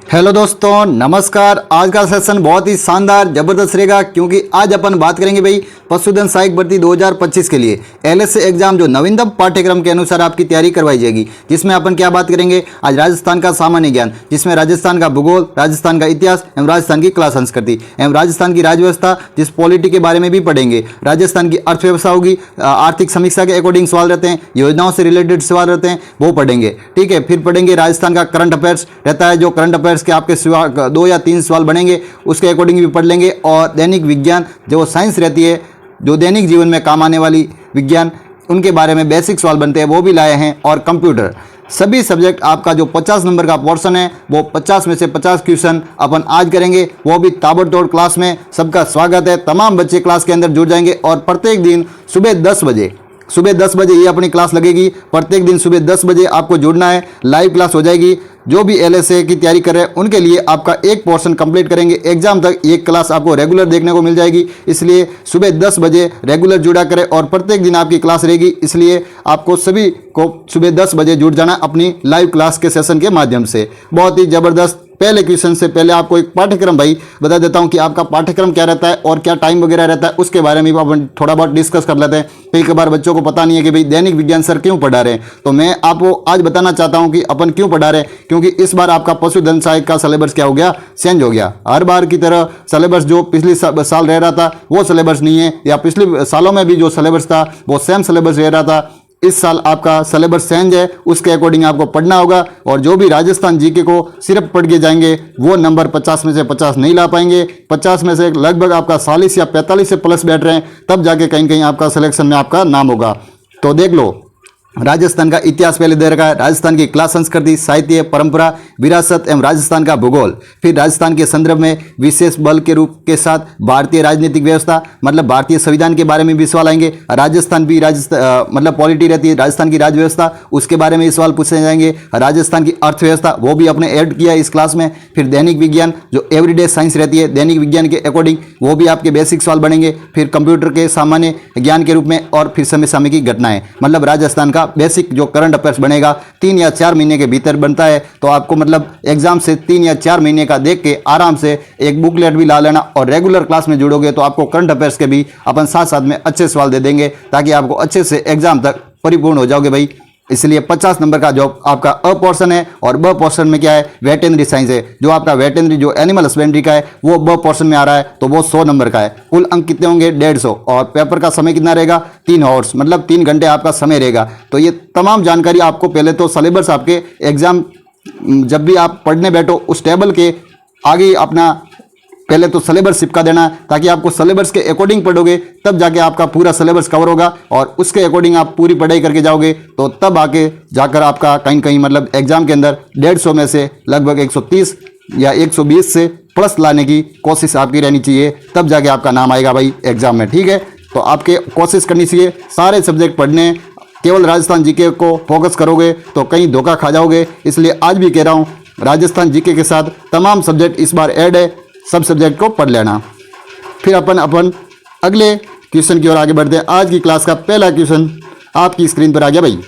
Hello दोस्तों, नमस्कार। आज का सेशन बहुत ही शानदार जबरदस्त रहेगा क्योंकि आज अपन बात करेंगे भाई पशुधन सहायक भर्ती 2025 के लिए एलएसए एग्जाम जो नवीनतम पाठ्यक्रम के अनुसार आपकी तैयारी करवाई जाएगी। जिसमें अपन क्या बात करेंगे आज राजस्थान का सामान्य ज्ञान, जिसमें राजस्थान का भूगोल, राजस्थान का इतिहास एवं राजस्थान की कला संस्कृति एवं राजस्थान की राजव्यवस्था जिस पॉलिटी के बारे में भी पढ़ेंगे। राजस्थान की अर्थव्यवस्था होगी, आर्थिक समीक्षा के अकॉर्डिंग सवाल रहते हैं, योजनाओं से रिलेटेड सवाल रहते हैं, वो पढ़ेंगे। ठीक है, फिर पढ़ेंगे राजस्थान का करंट अफेयर्स रहता है, जो करंट अफेयर्स के आपके 2 या 3 सवाल बनेंगे, उसके अकॉर्डिंग भी पढ़ लेंगे। और दैनिक विज्ञान जो साइंस रहती है, जो दैनिक जीवन में काम आने वाली विज्ञान, उनके बारे में बेसिक सवाल बनते हैं, वो भी लाए हैं। और कंप्यूटर, सभी सब्जेक्ट आपका जो 50 नंबर का पोर्शन है वो 50 में से 50 क्वेश्चन अपन आज करेंगे, वो भी ताबड़तोड़ क्लास में। सबका स्वागत है, तमाम बच्चे क्लास के अंदर जुड़ जाएंगे। और प्रत्येक दिन सुबह 10 बजे ये अपनी क्लास लगेगी। प्रत्येक दिन सुबह 10 बजे आपको जुड़ना है, लाइव क्लास हो जाएगी। जो भी एलएसए की तैयारी कर रहे हैं उनके लिए आपका एक पोर्शन कंप्लीट करेंगे, एग्जाम तक एक क्लास आपको रेगुलर देखने को मिल जाएगी। इसलिए सुबह 10 बजे रेगुलर जुड़ा करें और प्रत्येक दिन आपकी क्लास रहेगी। इसलिए आपको सभी को सुबह 10 बजे जुड़ जाना अपनी लाइव क्लास के सेशन के माध्यम से। बहुत ही ज़बरदस्त। पहले क्वेश्चन से पहले आपको एक पाठ्यक्रम भाई बता देता हूं कि आपका पाठ्यक्रम क्या रहता है और क्या टाइम वगैरह रहता है, उसके बारे में अपन थोड़ा बहुत डिस्कस कर लेते हैं। कई बार बच्चों को पता नहीं है कि भाई दैनिक विज्ञान सर क्यों पढ़ा रहे हैं, तो मैं आपको आज बताना चाहता हूं कि अपन क्यों पढ़ा रहे हैं। क्योंकि इस बार आपका पशुधन सहायक का सिलेबस क्या हो गया, चेंज हो गया। हर बार की तरह सिलेबस जो पिछले साल रह रहा था वो सिलेबस नहीं है, या पिछले सालों में भी जो सिलेबस था वो सेम सिलेबस रह रहा था। इस साल आपका सिलेबस चेंज है, उसके अकॉर्डिंग आपको पढ़ना होगा। और जो भी राजस्थान जीके को सिर्फ पढ़ के जाएंगे वो नंबर 50 में से 50 नहीं ला पाएंगे। 50 में से लगभग आपका 40 या 45 से प्लस बैठ रहे हैं, तब जाके कहीं कहीं आपका सिलेक्शन में आपका नाम होगा। तो देख लो, राजस्थान का इतिहास पहले दे रखा है, राजस्थान की कला संस्कृति, साहित्य, परंपरा, विरासत एवं राजस्थान का भूगोल। फिर राजस्थान के संदर्भ में विशेष बल के रूप के साथ भारतीय राजनीतिक व्यवस्था, मतलब भारतीय संविधान के बारे में भी सवाल आएंगे। राजस्थान भी मतलब पॉलिटी रहती है, राजस्थान की राजव्यवस्था, उसके बारे में सवाल पूछे जाएंगे। राजस्थान की अर्थव्यवस्था वो भी अपने ऐड किया इस क्लास में। फिर दैनिक विज्ञान जो एवरीडे साइंस रहती है, दैनिक विज्ञान के अकॉर्डिंग वो भी आपके बेसिक सवाल बनेंगे। फिर कंप्यूटर के सामान्य ज्ञान के रूप में, और फिर समसामयिक घटनाएं, मतलब राजस्थान का बेसिक जो करंट अफेयर्स बनेगा 3 या 4 महीने के भीतर बनता है। तो आपको मतलब एग्जाम से 3 या 4 महीने का देख के आराम से एक बुकलेट भी ला लेना, और रेगुलर क्लास में जुड़ोगे तो आपको करंट अफेयर्स के भी अपन साथ साथ में अच्छे सवाल दे देंगे, ताकि आपको अच्छे से एग्जाम तक परिपूर्ण हो जाओगे भाई। इसलिए 50 नंबर का जो आपका अ पोर्शन है, और ब पोर्शन में क्या है, वेटनरी साइंस है। जो आपका वेटनरी जो एनिमल हस्बेंड्री का है वो ब पोर्शन में आ रहा है, तो वो 100 नंबर का है। कुल अंक कितने होंगे, 150। और पेपर का समय कितना रहेगा, 3 आवर्स, मतलब 3 घंटे आपका समय रहेगा। तो ये तमाम जानकारी आपको पहले तो सिलेबस आपके एग्जाम जब भी आप पढ़ने बैठो उस टेबल के आगे अपना पहले तो सिलेबस चिपका देना, ताकि आपको सिलेबस के अकॉर्डिंग पढ़ोगे तब जाके आपका पूरा सिलेबस कवर होगा। और उसके अकॉर्डिंग आप पूरी पढ़ाई करके जाओगे तो तब आके जाकर आपका कहीं कहीं मतलब एग्जाम के अंदर 150 में से लगभग 130 या 120 से प्लस लाने की कोशिश आपकी रहनी चाहिए, तब जाके आपका नाम आएगा भाई एग्जाम में। ठीक है, तो आपके कोशिश करनी चाहिए सारे सब्जेक्ट पढ़ने। केवल राजस्थान जीके को फोकस करोगे तो कहीं धोखा खा जाओगे। इसलिए आज भी कह रहा हूँ, राजस्थान जीके के साथ तमाम सब्जेक्ट इस बार ऐड है, सब सब्जेक्ट को पढ़ लेना। फिर अपन अगले क्वेश्चन की ओर आगे बढ़ते हैं। आज की क्लास का पहला क्वेश्चन आपकी स्क्रीन पर आ गया भाई,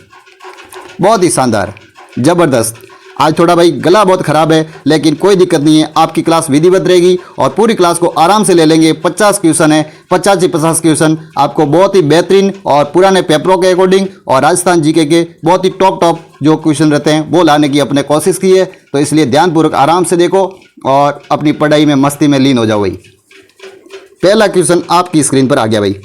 बहुत ही शानदार, जबरदस्त। आज थोड़ा भाई गला बहुत खराब है, लेकिन कोई दिक्कत नहीं है, आपकी क्लास विधिवत रहेगी और पूरी क्लास को आराम से ले लेंगे। 50 क्वेश्चन है, 50 से 50 क्वेश्चन आपको बहुत ही बेहतरीन और पुराने पेपरों के अकॉर्डिंग और राजस्थान जीके के बहुत ही टॉप जो क्वेश्चन रहते हैं वो लाने की अपने कोशिश की है। तो इसलिए ध्यानपूर्वक आराम से देखो और अपनी पढ़ाई में मस्ती में लीन हो जाओ भाई। पहला क्वेश्चन आपकी स्क्रीन पर आ गया भाई।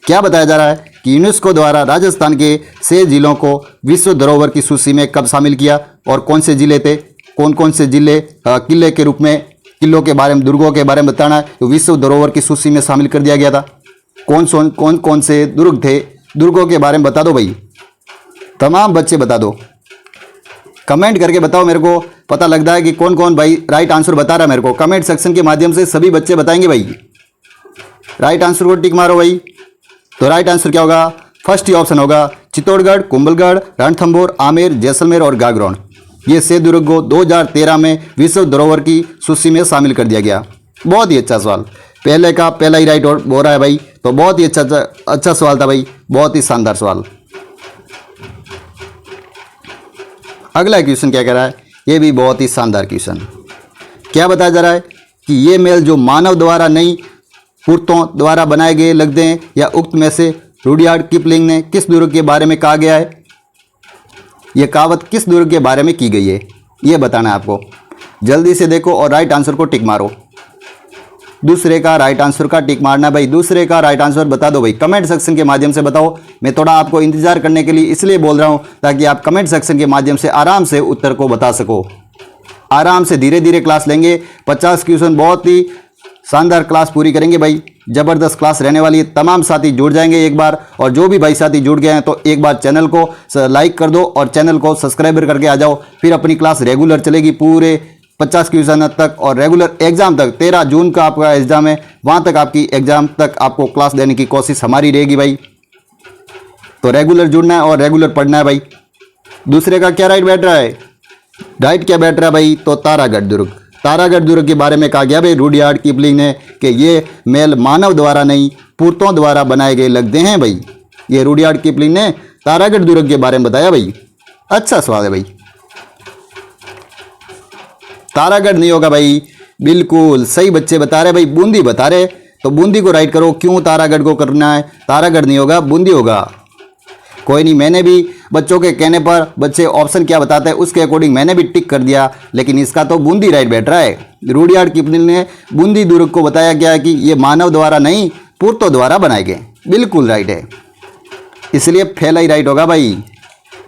क्या बताया जा रहा है कि यूनेस्को द्वारा राजस्थान के 6 जिलों को विश्व धरोहर की सूची में कब शामिल किया, और कौन से जिले थे, कौन कौन से जिले किले के रूप में, किलों के बारे में, दुर्गों के बारे में बताना है, तो विश्व धरोहर की सूची में शामिल कर दिया गया था। कौन से दुर्ग थे, दुर्गों के बारे में बता दो भाई, तमाम बच्चे बता दो, कमेंट करके बताओ। मेरे को पता लगता है कि कौन कौन भाई राइट आंसर बता रहा है मेरे को। कमेंट सेक्शन के माध्यम से सभी बच्चे बताएंगे भाई, राइट आंसर को टिक मारो भाई। तो राइट आंसर क्या होगा, फर्स्ट ही ऑप्शन होगा चित्तौड़गढ़, कुंभलगढ़, रणथंभौर, आमेर, जैसलमेर और गागरोन। ये 6 दुर्ग को 2013 में विश्व धरोहर की सूची में शामिल कर दिया गया। बहुत ही अच्छा सवाल, पहले का पहला ही राइट हो रहा है भाई, तो बहुत ही अच्छा सवाल था भाई, बहुत ही शानदार सवाल। अगला क्वेश्चन क्या कह रहा है, ये भी बहुत ही शानदार क्वेश्चन। क्या बताया जा रहा है कि ये मेल जो मानव द्वारा नहीं पुरुषों द्वारा बनाए गए लगते हैं, या उक्त में से रुडयार्ड किपलिंग ने किस दुर्ग के बारे में कहा गया है? ये कहावत किस दुर्ग के बारे में की गई है, ये बताना है आपको। जल्दी से देखो और राइट आंसर को टिक मारो। दूसरे का राइट आंसर का टिक मारना भाई, दूसरे का राइट आंसर बता दो भाई, कमेंट सेक्शन के माध्यम से बताओ। मैं थोड़ा आपको इंतजार करने के लिए इसलिए बोल रहा हूं ताकि आप कमेंट सेक्शन के माध्यम से आराम से उत्तर को बता सको। आराम से धीरे धीरे क्लास लेंगे, 50 क्वेश्चन बहुत ही शानदार क्लास पूरी करेंगे भाई, ज़बरदस्त क्लास रहने वाली है। तमाम साथी जुड़ जाएंगे एक बार, और जो भी भाई साथी जुड़ गए हैं तो एक बार चैनल को लाइक कर दो और चैनल को सब्सक्राइबर करके आ जाओ। फिर अपनी क्लास रेगुलर चलेगी पूरे 50 क्वेश्चन तक, और रेगुलर एग्जाम तक 13 जून का आपका एग्जाम है, वहाँ तक आपकी एग्जाम तक आपको क्लास देने की कोशिश हमारी रहेगी भाई। तो रेगुलर जुड़ना है और रेगुलर पढ़ना है भाई। दूसरे का क्या राइट बैठ रहा है? राइट क्या बैठ रहा है भाई? तो तारागढ़ दुर्ग। तारागढ़ दुर्ग के बारे में कहा गया भाई रुडयार्ड किपलिंग ने कि ये महल मानव द्वारा नहीं पुरुषों द्वारा बनाए गए लगते हैं भाई। ये रुडयार्ड किपलिंग ने तारागढ़ दुर्ग के बारे में बताया भाई। अच्छा सवाल है भाई। तारागढ़ नहीं होगा भाई, बिल्कुल सही बच्चे बता रहे भाई, बूंदी बता रहे। तो बूंदी को राइट करो। क्यों तारागढ़ को करना है? तारागढ़ नहीं होगा, बूंदी होगा। कोई नहीं, मैंने भी बच्चों के कहने पर बच्चे ऑप्शन क्या बताते हैं उसके अकॉर्डिंग मैंने भी टिक कर दिया, लेकिन इसका तो बूंदी राइट बैठ रहा है। रुडयार्ड किपलिंग ने बूंदी दुर्ग को बताया गया है कि ये मानव द्वारा नहीं पुरुषों द्वारा बनाए गए। बिल्कुल राइट है, इसलिए फैला ही राइट होगा भाई।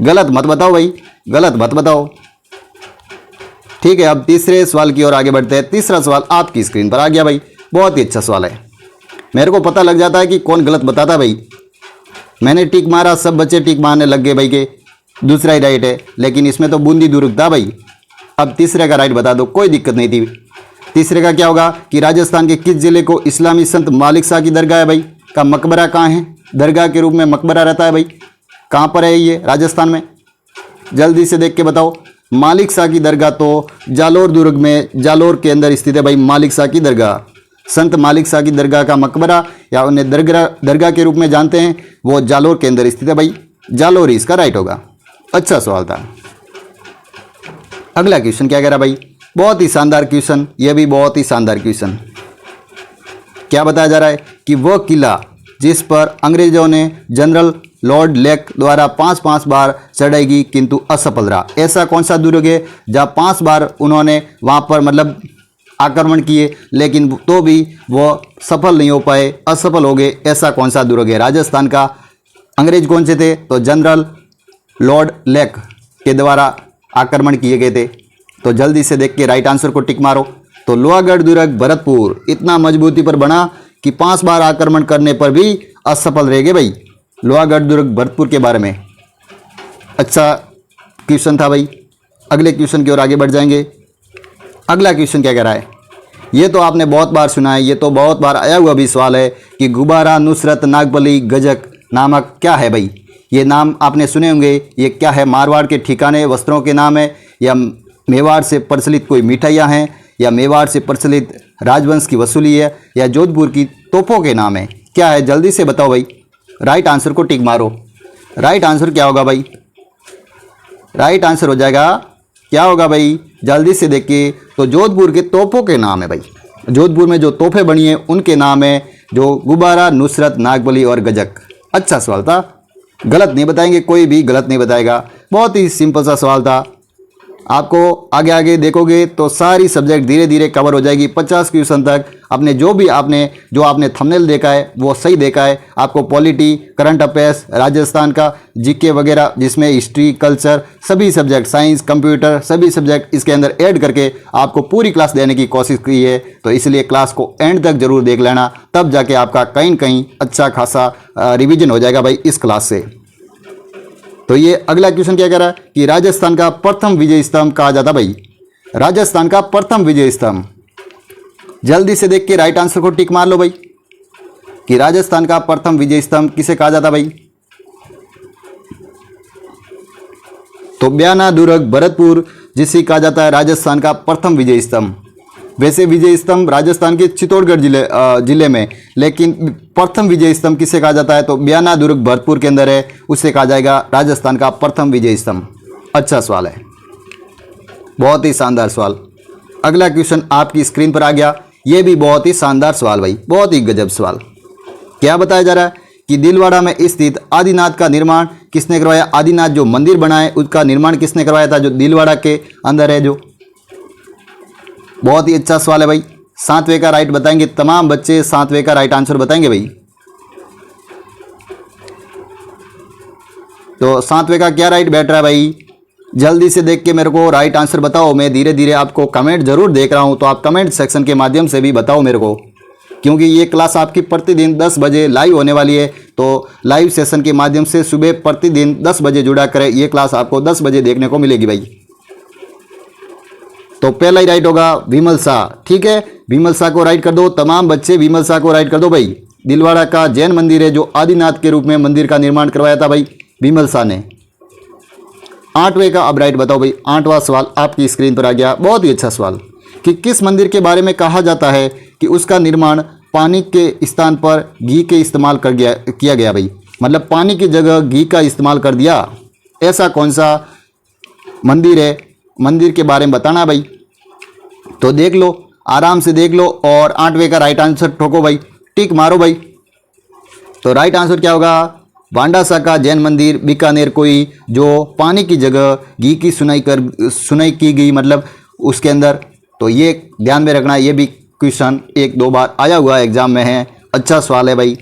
गलत मत बताओ भाई, गलत मत बताओ। ठीक है, अब तीसरे सवाल की ओर आगे बढ़ते हैं। तीसरा सवाल आपकी स्क्रीन पर आ गया भाई। बहुत ही अच्छा सवाल है, मेरे को पता लग जाता है कि कौन गलत बताता भाई। मैंने टिक मारा, सब बच्चे टिक मारने लग गए भाई के दूसरा ही राइट है, लेकिन इसमें तो बूंदी दुर्ग था भाई। अब तीसरे का राइट बता दो, कोई दिक्कत नहीं थी। तीसरे का क्या होगा कि राजस्थान के किस जिले को इस्लामी संत मालिक शाह की दरगाह है भाई का मकबरा कहाँ है? दरगाह के रूप में मकबरा रहता है भाई, कहाँ पर है ये? राजस्थान में। जल्दी से देख के बताओ। मालिक शाह की दरगाह तो जालोर दुर्ग में, जालोर के अंदर स्थित है भाई मालिक शाह की दरगाह। संत मालिक शाह की दरगाह का मकबरा, या उन्हें दरगाह के रूप में जानते हैं, वो जालोर के अंदर स्थित है भाई। जालोर ही इसका राइट होगा। अच्छा सवाल था। अगला क्वेश्चन क्या कह रहा भाई? बहुत ही शानदार क्वेश्चन, यह भी बहुत ही शानदार क्वेश्चन। क्या बताया जा रहा है कि वह किला जिस पर अंग्रेजों ने जनरल लॉर्ड लेक द्वारा 5 बार चढ़ाई की किंतु असफल रहा, ऐसा कौन सा दुर्ग है जहाँ 5 बार उन्होंने वहाँ पर मतलब आक्रमण किए लेकिन तो भी वो सफल नहीं हो पाए, असफल हो गए? ऐसा कौन सा दुर्ग है? राजस्थान का अंग्रेज कौन से थे? तो जनरल लॉर्ड लेक के द्वारा आक्रमण किए गए थे। तो जल्दी से देख के राइट आंसर को टिक मारो। तो लोहागढ़ दुर्ग भरतपुर इतना मजबूती पर बना कि 5 बार आक्रमण करने पर भी असफल रह गए भाई। लोहागढ़ दुर्ग भरतपुर के बारे में अच्छा क्वेश्चन था भाई। अगले क्वेश्चन की ओर आगे बढ़ जाएंगे। अगला क्वेश्चन क्या कह रहा है? ये तो आपने बहुत बार सुना है, ये तो बहुत बार आया हुआ भी सवाल है कि गुब्बारा, नुसरत, नागबली, गजक नामक क्या है भाई? ये नाम आपने सुने होंगे। ये क्या है? मारवाड़ के ठिकाने वस्त्रों के नाम है, या मेवाड़ से प्रचलित कोई मिठाइयाँ हैं, या मेवाड़ से प्रचलित राजवंश की वसूली है, या जोधपुर की तोपों के नाम है? क्या है? जल्दी से बताओ भाई। राइट आंसर को टिक मारो। राइट आंसर क्या होगा भाई? राइट आंसर हो जाएगा, क्या होगा भाई? जल्दी से देखिए। तो जोधपुर के तोपों के नाम है भाई। जोधपुर में जो तोपें बनी हैं उनके नाम है जो गुब्बारा, नुसरत, नागबली और गजक। अच्छा सवाल था, गलत नहीं बताएंगे, कोई भी गलत नहीं बताएगा। बहुत ही सिंपल सा सवाल था। आपको आगे आगे देखोगे तो सारी सब्जेक्ट धीरे धीरे कवर हो जाएगी 50 क्वेश्चन तक। अपने जो आपने थंबनेल देखा है वो सही देखा है। आपको पॉलिटी, करंट अफेयर्स, राजस्थान का जीके वगैरह जिसमें हिस्ट्री, कल्चर, सभी सब्जेक्ट, साइंस, कंप्यूटर, सभी सब्जेक्ट इसके अंदर ऐड करके आपको पूरी क्लास देने की कोशिश की है। तो इसलिए क्लास को एंड तक जरूर देख लेना, तब जाके आपका कहीं कहीं अच्छा खासा रिविजन हो जाएगा भाई इस क्लास से। तो ये अगला क्वेश्चन क्या कह रहा है कि राजस्थान का प्रथम विजय स्तंभ कहा जाता भाई। राजस्थान का प्रथम विजय स्तंभ, जल्दी से देख के राइट आंसर को टिक मार लो भाई कि राजस्थान का प्रथम विजय स्तंभ किसे कहा जाता भाई? तो ब्याना दुर्ग भरतपुर जिसे कहा जाता है राजस्थान का प्रथम विजय स्तंभ। वैसे विजय स्तंभ राजस्थान के चित्तौड़गढ़ जिले में, लेकिन प्रथम विजय स्तंभ किसे कहा जाता है? तो ब्याना दुर्ग भरतपुर के अंदर है, उसे कहा जाएगा राजस्थान का प्रथम विजय स्तंभ। अच्छा सवाल है। बहुत ही शानदार सवाल। अगला क्वेश्चन आपकी स्क्रीन पर आ गया, ये भी बहुत ही शानदार सवाल भाई, बहुत ही गजब सवाल। क्या बताया जा रहा है कि दिलवाड़ा में स्थित आदिनाथ का निर्माण किसने करवाया? आदिनाथ जो मंदिर बना है उसका निर्माण किसने करवाया था, जो दिलवाड़ा के अंदर है जो। बहुत ही अच्छा सवाल है भाई। 7वें का राइट बताएंगे तमाम बच्चे, 7वें का राइट आंसर बताएंगे भाई। तो 7वें का क्या राइट बैठ रहा है भाई? जल्दी से देख के मेरे को राइट आंसर बताओ। मैं धीरे धीरे आपको कमेंट जरूर देख रहा हूं, तो आप कमेंट सेक्शन के माध्यम से भी बताओ मेरे को, क्योंकि ये क्लास आपकी प्रतिदिन 10 बजे लाइव होने वाली है। तो लाइव सेशन के माध्यम से सुबह प्रतिदिन 10 बजे जुड़ा करें, ये क्लास आपको 10 बजे देखने को मिलेगी भाई। तो पहला ही राइट होगा विमल शाह। ठीक है, विमल शाह को राइट कर दो तमाम बच्चे, विमल शाह को राइट कर दो भाई। दिलवाड़ा का जैन मंदिर है जो आदिनाथ के रूप में मंदिर का निर्माण करवाया था भाई विमल शाह ने। 8वें का अब राइट बताओ भाई। 8वां सवाल आपकी स्क्रीन पर आ गया, बहुत ही अच्छा सवाल, कि किस मंदिर के बारे में कहा जाता है कि उसका निर्माण पानी के स्थान पर घी के इस्तेमाल किया गया भाई। मतलब पानी की जगह घी का इस्तेमाल कर दिया। ऐसा कौन सा मंदिर है, मंदिर के बारे में बताना भाई। तो देख लो, आराम से देख लो और 8वें का राइट आंसर ठोको भाई, टिक मारो भाई। तो राइट आंसर क्या होगा? बांडासा का जैन मंदिर बीकानेर कोई, जो पानी की जगह घी की सुनाई की गई, मतलब उसके अंदर। तो ये ध्यान में रखना, ये भी क्वेश्चन 1-2 बार आया हुआ एग्जाम में है। अच्छा सवाल है भाई,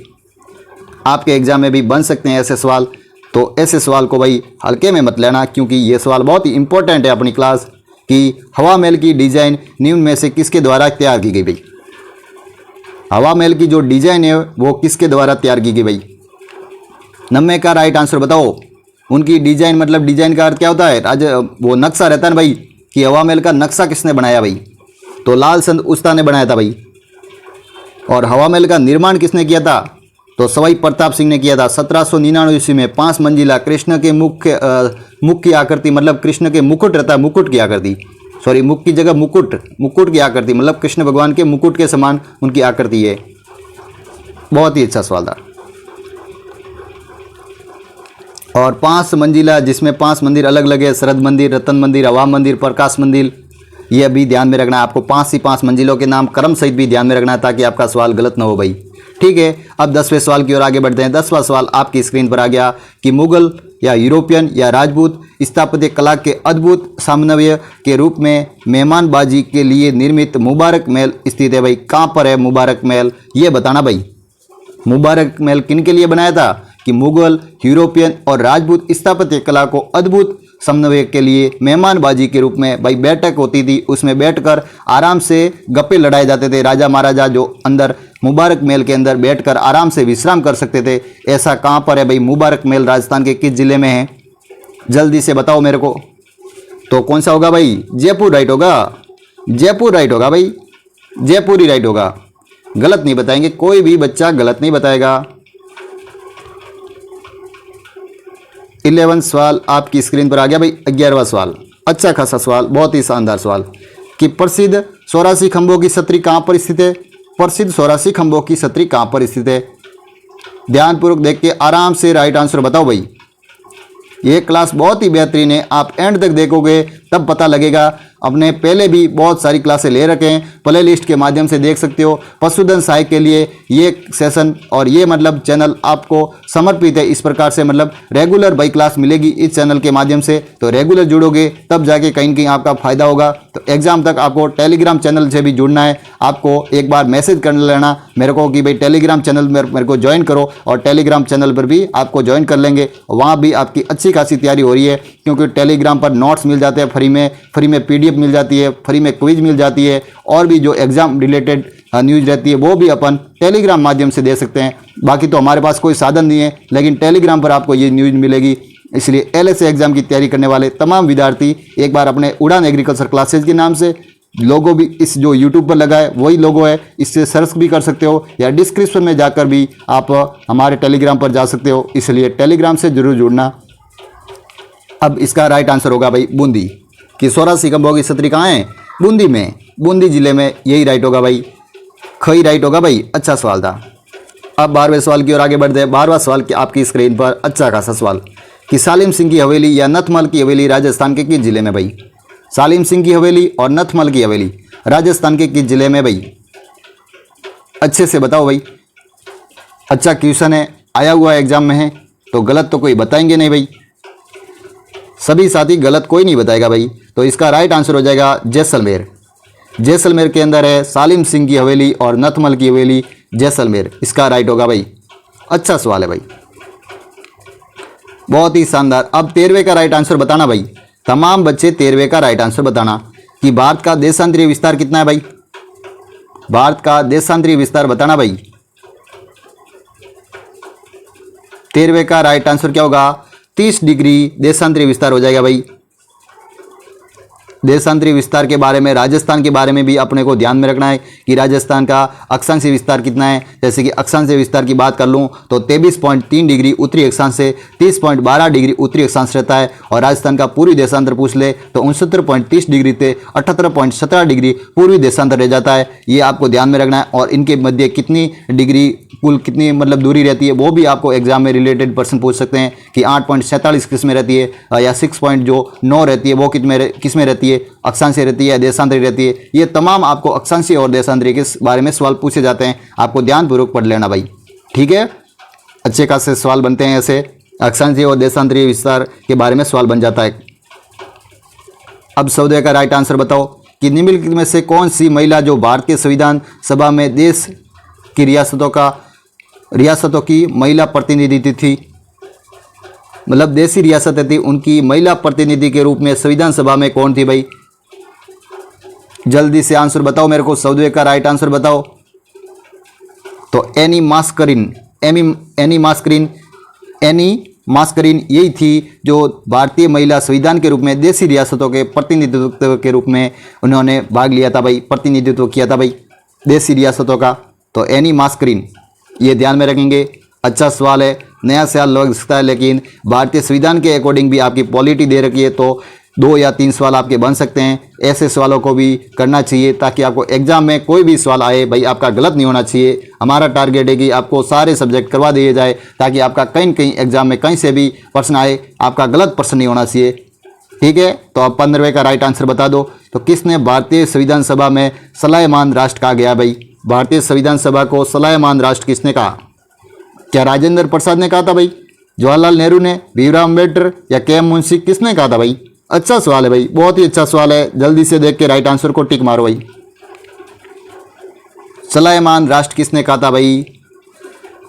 आपके एग्जाम में भी बन सकते हैं ऐसे सवाल। तो ऐसे सवाल को भाई हल्के में मत लेना, क्योंकि ये सवाल बहुत ही इंपॉर्टेंट है अपनी क्लास की। हवा महल की डिजाइन निम्न में से किसके द्वारा तैयार की गई भाई? हवा महल की जो डिजाइन है वो किसके द्वारा तैयार की गई भाई? 90 का राइट आंसर बताओ। उनकी डिजाइन, मतलब डिजाइन का अर्थ क्या होता है? वो नक्शा रहता है ना भाई, कि हवा महल का नक्शा किसने बनाया भाई? तो लाल चंद उस्ता ने बनाया था भाई। और हवा महल का निर्माण किसने किया था? तो सवाई प्रताप सिंह ने किया था 1799 ईस्वी में। 5 मंजिला कृष्ण के मुख की आकृति, मतलब कृष्ण के मुकुट रहता है, मुकुट की आकृति, सॉरी मुख की जगह मुकुट की आकृति, मतलब कृष्ण भगवान के मुकुट के समान उनकी आकृति है। बहुत ही अच्छा सवाल था। और 5 मंजिला, जिसमें 5 मंदिर अलग अलग है, शरद मंदिर, रतन मंदिर, हवा मंदिर, प्रकाश मंदिर, ये भी ध्यान में रखना है आपको। 5 ही 5 मंजिलों के नाम क्रम सहित भी ध्यान में रखना है, ताकि आपका सवाल गलत ना हो भाई। ठीक है, अब 10वें सवाल की ओर आगे बढ़ते हैं। 10वां सवाल आपकी स्क्रीन पर आ गया, कि मुगल या यूरोपियन या राजपूत स्थापत्य कला के अद्भुत समन्वय के रूप में मेहमानबाजी के लिए निर्मित मुबारक महल स्थित है भाई। कहाँ पर है मुबारक महल, ये बताना भाई। मुबारक महल किन के लिए बनाया था? कि मुगल, यूरोपियन और राजपूत स्थापत्य कला को अद्भुत समन्वय के लिए मेहमानबाजी के रूप में भाई बैठक होती थी, उसमें बैठकर आराम से गप्पे लड़ाए जाते थे। राजा महाराजा जो अंदर मुबारक महल के अंदर बैठकर आराम से विश्राम कर सकते थे। ऐसा कहाँ पर है भाई? मुबारक महल राजस्थान के किस जिले में है? जल्दी से बताओ मेरे को। तो कौन सा होगा भाई? जयपुर राइट होगा, जयपुर राइट होगा भाई, जयपुर ही राइट होगा। गलत नहीं बताएंगे, कोई भी बच्चा गलत नहीं बताएगा। 11वां सवाल आपकी स्क्रीन पर आ गया भाई। 11वां सवाल अच्छा खासा सवाल, बहुत ही शानदार सवाल, कि प्रसिद्ध 84 खंभों की छतरी कहाँ पर स्थित है? प्रसिद्ध 84 खंभों की छतरी कहाँ पर स्थित है? ध्यानपूर्वक देख के आराम से राइट आंसर बताओ भाई। ये क्लास बहुत ही बेहतरीन है, आप एंड तक देखोगे तब पता लगेगा। अपने पहले भी बहुत सारी क्लासें ले रखे हैं, प्ले लिस्ट के माध्यम से देख सकते हो। पशुधन सहायक के लिए ये सेशन और ये मतलब चैनल आपको समर्पित है। इस प्रकार से मतलब रेगुलर बाई क्लास मिलेगी इस चैनल के माध्यम से, तो रेगुलर जुड़ोगे तब जाके कहीं न कहीं आपका फायदा होगा। तो एग्जाम तक आपको टेलीग्राम चैनल से भी जुड़ना है। आपको एक बार मैसेज कर लेना मेरे को कि भाई टेलीग्राम चैनल मेरे को ज्वाइन करो, और टेलीग्राम चैनल पर भी आपको ज्वाइन कर लेंगे। वहाँ भी आपकी अच्छी खासी तैयारी हो रही है, क्योंकि टेलीग्राम पर नोट्स मिल जाते हैं फ्री में PDF मिल जाती है, फ्री में क्विज मिल जाती है, और भी जो एग्जाम रिलेटेड न्यूज़ रहती है वो भी अपन टेलीग्राम माध्यम से दे सकते हैं। बाकी तो हमारे पास कोई साधन नहीं है, लेकिन टेलीग्राम पर आपको ये न्यूज़ मिलेगी। इसलिए LSA एग्जाम की तैयारी करने वाले तमाम विद्यार्थी एक बार अपने उड़ान एग्रीकल्चर क्लासेज के नाम से लोगो भी इस जो यूट्यूब पर लगा है वही लोगो है, इससे सर्च भी कर सकते हो, या डिस्क्रिप्शन में जाकर भी आप हमारे टेलीग्राम पर जा सकते हो। इसलिए टेलीग्राम से जरूर जुड़ना। अब इसका राइट आंसर होगा भाई बूंदी, कि 84 खंभों की छतरी कहाँ है? बूंदी में, बूंदी जिले में, यही राइट होगा भाई। खई राइट होगा भाई। अच्छा सवाल था। अब 12वें सवाल की ओर आगे बढ़ते हैं। 12वां सवाल की आपकी स्क्रीन पर अच्छा खासा सवाल, कि सालिम सिंह की हवेली या नथमल की हवेली राजस्थान के किस जिले में भाई? सालिम सिंह की हवेली और नथमल की हवेली राजस्थान के किस जिले में भाई? अच्छे से बताओ भाई। अच्छा क्वेश्चन है, आया हुआ एग्जाम में है, तो गलत तो कोई बताएंगे नहीं भाई। सभी साथी गलत कोई नहीं बताएगा भाई। तो इसका राइट आंसर हो जाएगा जैसलमेर। जैसलमेर के अंदर है सालिम सिंह की हवेली और नथमल की हवेली, जैसलमेर इसका राइट होगा भाई। अच्छा सवाल है भाई, बहुत ही शानदार। अब 13वें का राइट आंसर बताना भाई। तमाम बच्चे 13वें का राइट आंसर बताना कि भारत का देशांतरीय विस्तार कितना है भाई? भारत का देशांतरीय विस्तार बताना भाई। 13वें का राइट आंसर क्या होगा? 30 डिग्री देशांतरीय विस्तार हो जाएगा भाई। देशांतरीय विस्तार के बारे में, राजस्थान के बारे में भी अपने को ध्यान में रखना है कि राजस्थान का अक्षांशीय विस्तार कितना है। जैसे कि अक्षांशीय विस्तार की बात कर लूँ तो 23.3 डिग्री उत्तरी अक्षांश से 30.12 डिग्री उत्तरी अक्षांश रहता है। और राजस्थान का पूर्वी देशांतर पूछ ले तो 69.30 डिग्री से 78.17 डिग्री पूर्वी देशांतर रह जाता है। ये आपको ध्यान में रखना है। और इनके मध्य कितनी डिग्री, कुल कितनी मतलब दूरी रहती है, वो भी आपको एग्जाम में रिलेटेड पर्सन पूछ सकते हैं कि 8.47 किस में रहती है या 6.9 रहती है, वो किस में रहती है, अक्षांशीय रहती है या देशांतरी रहती है। ये तमाम आपको अक्षांशीय और देशांतरी के बारे में सवाल पूछे जाते हैं, आपको ध्यानपूर्वक पढ़ लेना भाई। ठीक है, अच्छे खासे सवाल बनते हैं ऐसे, अक्षांशीय और देशांतरीय विस्तार के बारे में सवाल बन जाता है। अब 14 का राइट आंसर बताओ कि निम्नलिखित में से कौन सी महिला जो भारतीय संविधान सभा में देश की रियासतों की महिला प्रतिनिधि थी, मतलब देशी रियासत थी, उनकी महिला प्रतिनिधि के रूप में संविधान सभा में कौन थी भाई? जल्दी से आंसर बताओ मेरे को। 14 का राइट आंसर बताओ। तो एनी मास्करीन यही थी जो भारतीय महिला संविधान के रूप में देशी रियासतों के प्रतिनिधित्व के रूप में उन्होंने भाग लिया था भाई, प्रतिनिधित्व किया था भाई देशी रियासतों का। तो एनी मास्करीन, ये ध्यान में रखेंगे। अच्छा सवाल है, नया सवाल लग सकता है, लेकिन भारतीय संविधान के अकॉर्डिंग भी आपकी पॉलिटी दे रखी है तो 2 या 3 सवाल आपके बन सकते हैं। ऐसे सवालों को भी करना चाहिए ताकि आपको एग्जाम में कोई भी सवाल आए भाई आपका गलत नहीं होना चाहिए। हमारा टारगेट है कि आपको सारे सब्जेक्ट करवा दिए जाए ताकि आपका कहीं कहीं एग्जाम में कहीं से भी प्रश्न आए, आपका गलत प्रश्न नहीं होना चाहिए। ठीक है, तो अब 15वें का राइट आंसर बता दो। तो किसने भारतीय संविधान सभा में सलाहमान राष्ट्र कहा गया भाई? भारतीय संविधान सभा को सलाहमान राष्ट्र किसने कहा? क्या राजेंद्र प्रसाद ने कहा था भाई, जवाहरलाल नेहरू ने, भीमराव अम्बेडकर या के एम मुंशी, किसने कहा था भाई? अच्छा सवाल है भाई, बहुत ही अच्छा सवाल है। जल्दी से देख के राइट आंसर को टिक मारो भाई। सलाहमान राष्ट्र किसने कहा था भाई?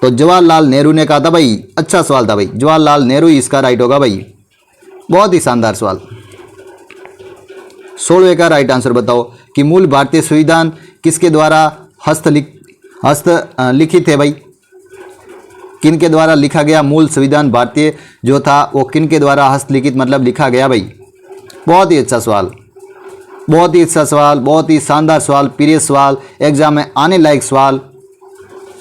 तो जवाहरलाल नेहरू ने कहा था भाई। अच्छा सवाल था भाई, जवाहरलाल नेहरू ही इसका राइट होगा भाई। बहुत ही शानदार सवाल। 16वें का राइट आंसर बताओ कि मूल भारतीय संविधान किसके द्वारा हस्तलिखित है भाई? किन के द्वारा लिखा गया? मूल संविधान भारतीय जो था वो किन के द्वारा हस्तलिखित मतलब लिखा गया भाई? बहुत ही अच्छा सवाल, बहुत ही अच्छा सवाल, बहुत ही शानदार सवाल, प्रिय सवाल, एग्जाम में आने लायक सवाल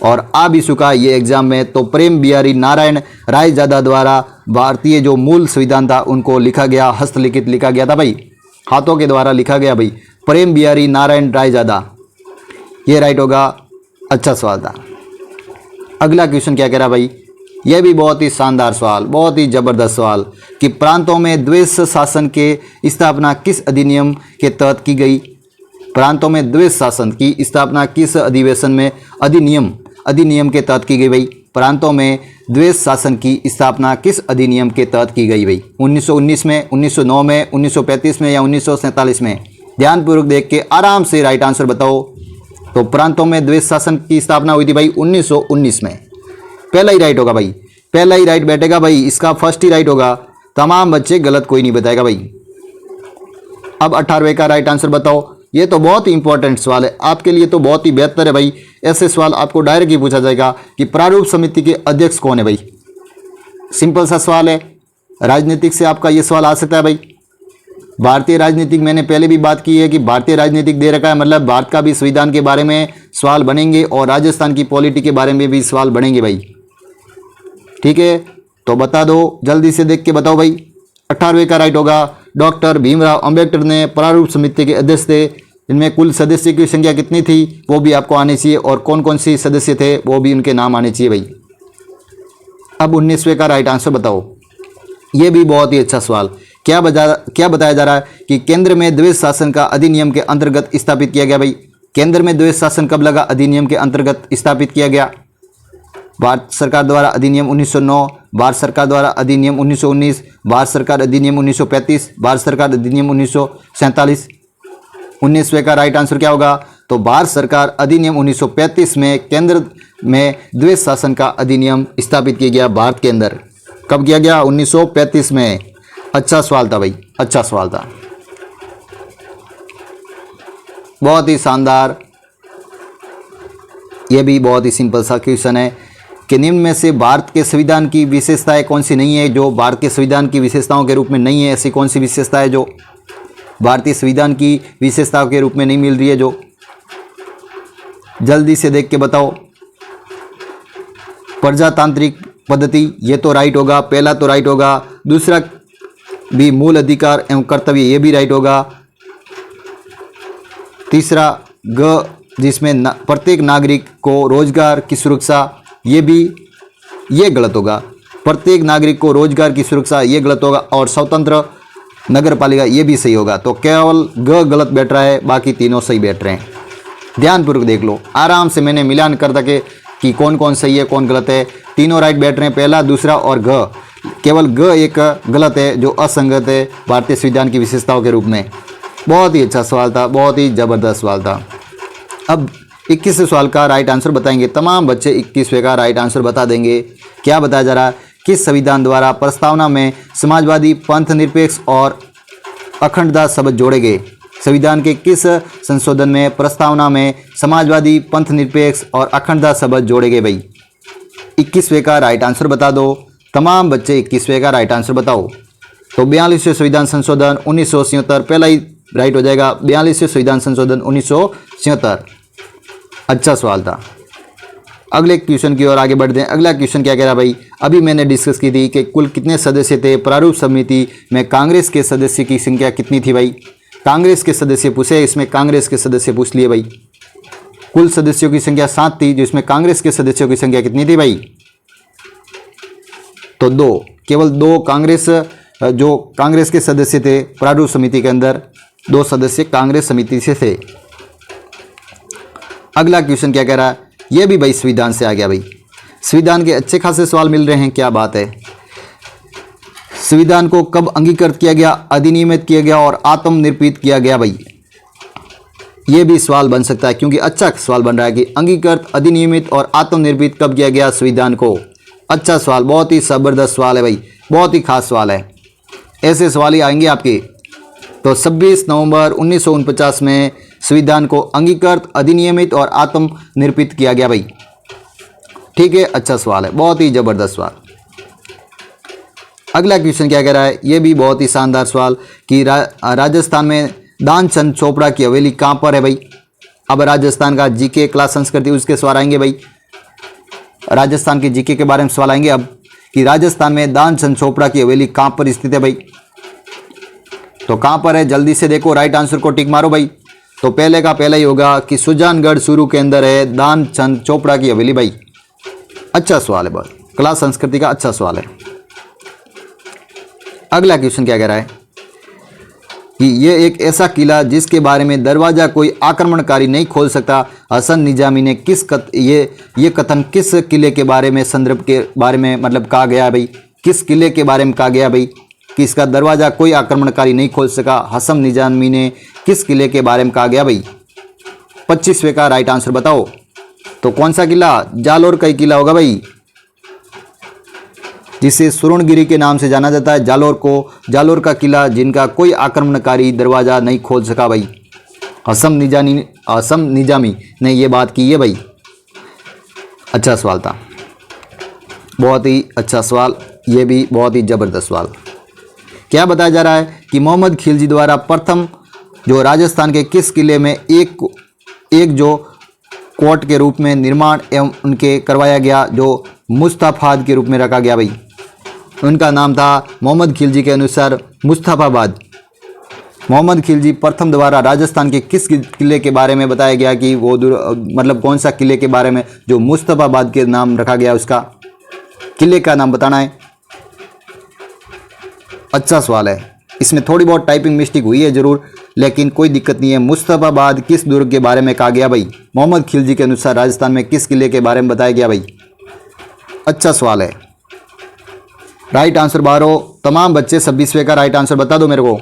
और आ भी चुका है ये एग्जाम में। तो प्रेम बिहारी नारायण रायजादा द्वारा भारतीय जो मूल संविधान था उनको लिखा गया, हस्तलिखित लिखा गया था भाई, हाथों के द्वारा लिखा गया भाई। प्रेम बिहारी नारायण रायजादा, ये राइट होगा। अच्छा सवाल था। अगला क्वेश्चन क्या कह रहा भाई? यह भी बहुत ही शानदार सवाल, बहुत ही जबरदस्त सवाल कि प्रांतों में द्वैध शासन के स्थापना किस अधिनियम के तहत की गई? प्रांतों में द्वैध शासन की स्थापना किस अधिवेशन में, अधिनियम के तहत की गई भाई? प्रांतों में द्वैध शासन की स्थापना किस अधिनियम के तहत की गई भाई? 1919 में, 1909 में, 1935 में या 1947 में? ध्यानपूर्वक देख के आराम से राइट आंसर बताओ। तो प्रांतों में द्वैध शासन की स्थापना हुई थी भाई 1919 में। पहला ही राइट होगा भाई, पहला ही राइट बैठेगा भाई, इसका फर्स्ट ही राइट होगा। तमाम बच्चे गलत कोई नहीं बताएगा भाई। अब 18वें का राइट आंसर बताओ। ये तो बहुत ही इंपॉर्टेंट सवाल है आपके लिए, तो बहुत ही बेहतर है भाई। ऐसे सवाल आपको डायरेक्ट ही पूछा जाएगा कि प्रारूप समिति के अध्यक्ष कौन है भाई? सिंपल सा सवाल है, राजनीतिक से आपका ये सवाल आ सकता है भाई। भारतीय राजनीतिक मैंने पहले भी बात की है कि भारतीय राजनीतिक दे रखा है, मतलब भारत का भी संविधान के बारे में सवाल बनेंगे और राजस्थान की पॉलिटी के बारे में भी सवाल बनेंगे भाई। ठीक है, तो बता दो, जल्दी से देख के बताओ भाई। 18वें का राइट होगा। डॉक्टर भीमराव अंबेडकर ने प्रारूप समिति के अध्यक्ष थे। इनमें कुल सदस्य की संख्या कितनी थी वो भी आपको आने चाहिए और कौन कौन सी सदस्य थे वो भी उनके नाम आने चाहिए भाई। अब 19वें का राइट आंसर बताओ। ये भी बहुत ही अच्छा सवाल क्या बताया जा रहा है कि केंद्र में द्वैध शासन का अधिनियम के अंतर्गत स्थापित किया गया भाई। केंद्र में द्वैध शासन कब लगा, अधिनियम के अंतर्गत स्थापित किया गया। भारत सरकार द्वारा अधिनियम 1909, भारत सरकार द्वारा अधिनियम 1919, भारत सरकार अधिनियम 1935, भारत सरकार अधिनियम 1947। 19वें का राइट आंसर क्या होगा, तो भारत सरकार अधिनियम 1935 में केंद्र में द्वैध शासन का अधिनियम स्थापित किया गया। भारत के अंदर कब किया गया, 1935 में। अच्छा सवाल था भाई, अच्छा सवाल था, बहुत ही शानदार। यह भी बहुत ही सिंपल सा क्वेश्चन है कि निम्न में से भारत के संविधान की विशेषताएं कौन सी नहीं है, जो भारत के संविधान की विशेषताओं के रूप में नहीं है। ऐसी कौन सी विशेषता है जो भारतीय संविधान की विशेषताओं के रूप में नहीं मिल रही है, जो जल्दी से देख के बताओ। प्रजातांत्रिक पद्धति, ये तो राइट होगा, पहला तो राइट होगा। दूसरा भी मूल अधिकार एवं कर्तव्य, ये भी राइट होगा। तीसरा ग, जिसमें प्रत्येक नागरिक को रोजगार की सुरक्षा, ये गलत होगा। प्रत्येक नागरिक को रोजगार की सुरक्षा, ये गलत होगा। और स्वतंत्र नगर पालिका, ये भी सही होगा। तो केवल ग गलत बैठ रहा है, बाकी तीनों सही बैठ रहे हैं। ध्यानपूर्वक देख लो, आराम से मैंने मिलान कर सके कि कौन कौन सही है कौन गलत है। तीनों राइट बैठ रहे हैं, पहला, दूसरा और ग। केवल ग एक गलत है जो असंगत है भारतीय संविधान की विशेषताओं के रूप में। बहुत ही अच्छा सवाल था, बहुत ही ज़बरदस्त सवाल था। अब 21वें सवाल का राइट आंसर बताएंगे। तमाम बच्चे 21वें का राइट आंसर बता देंगे। क्या बताया जा रहा है, किस संविधान द्वारा प्रस्तावना में समाजवादी, पंथ निरपेक्ष और अखंडता शब्द जोड़े गए। संविधान के किस संशोधन में प्रस्तावना में समाजवादी, पंथ निरपेक्ष और अखंडता शब्द जोड़े गए भाई। 21वें का राइट आंसर बता दो। तमाम बच्चे 21वें का राइट आंसर बताओ। तो 42वें संविधान संशोधन 1977 पहला ही राइट हो जाएगा। 42वें संविधान संशोधन 1977। अच्छा सवाल था। अगले क्वेश्चन की ओर आगे बढ़ते हैं। अगला क्वेश्चन क्या कह रहा है भाई, अभी मैंने डिस्कस की थी कि कुल कितने सदस्य थे प्रारूप समिति में, कांग्रेस के सदस्य की संख्या कितनी थी भाई। कांग्रेस के सदस्य पूछे, इसमें कांग्रेस के सदस्य पूछ लिए भाई। कुल सदस्यों की संख्या 7 थी, जिसमें कांग्रेस के सदस्यों की संख्या कितनी थी भाई, तो 2। केवल 2 जो कांग्रेस के सदस्य थे प्रारूप समिति के अंदर, 2 सदस्य कांग्रेस समिति से थे। अगला क्वेश्चन क्या कह रहा है, यह भी भाई संविधान से आ गया भाई। संविधान के अच्छे खासे सवाल मिल रहे हैं, क्या बात है। संविधान को कब अंगीकृत किया गया, अधिनियमित किया गया और आत्मनिर्पित किया गया भाई। यह भी सवाल बन सकता है, क्योंकि अच्छा सवाल बन रहा है कि अंगीकृत, अधिनियमित और आत्मनिर्पित कब किया गया संविधान को। अच्छा सवाल, बहुत ही जबरदस्त सवाल है भाई, बहुत ही खास सवाल है। ऐसे सवाल ही आएंगे आपके। तो 26 नवंबर 1949 में संविधान को अंगीकृत, अधिनियमित और आत्मनिर्पित किया गया भाई। ठीक है, अच्छा सवाल है, बहुत ही जबरदस्त सवाल। अगला क्वेश्चन क्या कह रहा है, यह भी बहुत ही शानदार सवाल कि राजस्थान में दानचंद चोपड़ा की हवेली कहाँ पर है भाई। अब राजस्थान का जीके क्लास संस्कृति, उसके सवाल आएंगे भाई। राजस्थान के जीके के बारे में सवाल आएंगे अब कि राजस्थान में दानचंद चोपड़ा की हवेली कहाँ पर स्थित है भाई। तो कहाँ पर है, जल्दी से देखो, राइट आंसर को टिक मारो भाई। तो पहले का पहला ही होगा कि सुजानगढ़ सुरू के अंदर है दानचंद चोपड़ा की हवेली भाई। अच्छा सवाल है, बहुत क्लास संस्कृति का अच्छा सवाल है। अगला क्वेश्चन क्या कह रहा है कि यह एक ऐसा किला जिसके बारे में दरवाजा कोई आक्रमणकारी नहीं खोल सकता। हसन निजामी ने ये कथन किस किले के बारे में, संदर्भ के बारे में मतलब कहा गया भाई, किस किले के बारे में कहा गया भाई कि इसका दरवाजा कोई आक्रमणकारी नहीं खोल सका। हसन निजामी ने किस किले के बारे में कहा गया भाई। 25वें का राइट आंसर बताओ। तो कौन सा किला, जालोर का ही किला होगा भाई, जिसे सुवर्णगिरी के नाम से जाना जाता है। जालोर का किला जिनका कोई आक्रमणकारी दरवाजा नहीं खोल सका भाई। हसन निजामी ने ये बात की है भाई। अच्छा सवाल था, बहुत ही अच्छा सवाल, ये भी बहुत ही जबरदस्त सवाल। क्या बताया जा रहा है कि मोहम्मद खिलजी द्वारा प्रथम जो राजस्थान के किस किले में एक जो कोट के रूप में निर्माण एवं उनके करवाया गया, जो मुस्तफाद के रूप में रखा गया भाई। उनका नाम था मोहम्मद खिलजी के अनुसार मुस्तफाबाद। मोहम्मद खिलजी प्रथम द्वारा राजस्थान के किस किले के बारे में बताया गया कि वो मतलब कौन सा किले के बारे में जो मुस्तफाबाद के नाम रखा गया, उसका किले का नाम बताना है। अच्छा सवाल है, इसमें थोड़ी बहुत टाइपिंग मिस्टेक हुई है ज़रूर, लेकिन कोई दिक्कत नहीं है। मुस्तफ़ाबाद किस दुर्ग के बारे में कहा गया भाई? मोहम्मद खिलजी के अनुसार राजस्थान में किस किले के बारे में बताया गया भाई? अच्छा सवाल है। राइट आंसर बारो तमाम बच्चे 26वें का राइट आंसर बता दो मेरे को।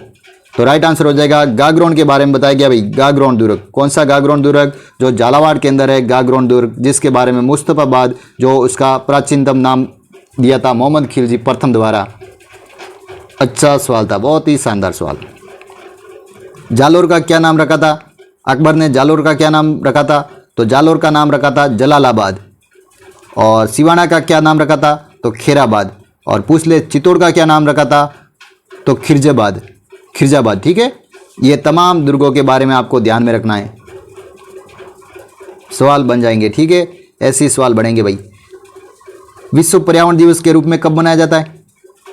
तो राइट आंसर हो जाएगा गागरोन के बारे में बताया गया भाई, गागरोन दुर्ग। कौन सा गागरोन दुर्ग? जो झालावाड़ के अंदर है गागरोन दुर्ग, जिसके बारे में मुस्तफ़ाबाद जो उसका प्राचीनतम नाम दिया था मोहम्मद खिलजी प्रथम द्वारा। अच्छा सवाल था, बहुत ही शानदार सवाल। जालोर का क्या नाम रखा था? अकबर ने जालोर का क्या नाम रखा था? तो जालोर का नाम रखा था जलालाबाद। और सिवाना का क्या नाम रखा था? तो खैराबाद। और पूछ ले चित्तौड़ का क्या नाम रखा था? तो खिरजाबाद, खिरजाबाद। ठीक है, ये तमाम दुर्गों के बारे में आपको ध्यान में रखना है, सवाल बन जाएंगे। ठीक है, ऐसे ही सवाल बनेंगे भाई। विश्व पर्यावरण दिवस के रूप में कब मनाया जाता है?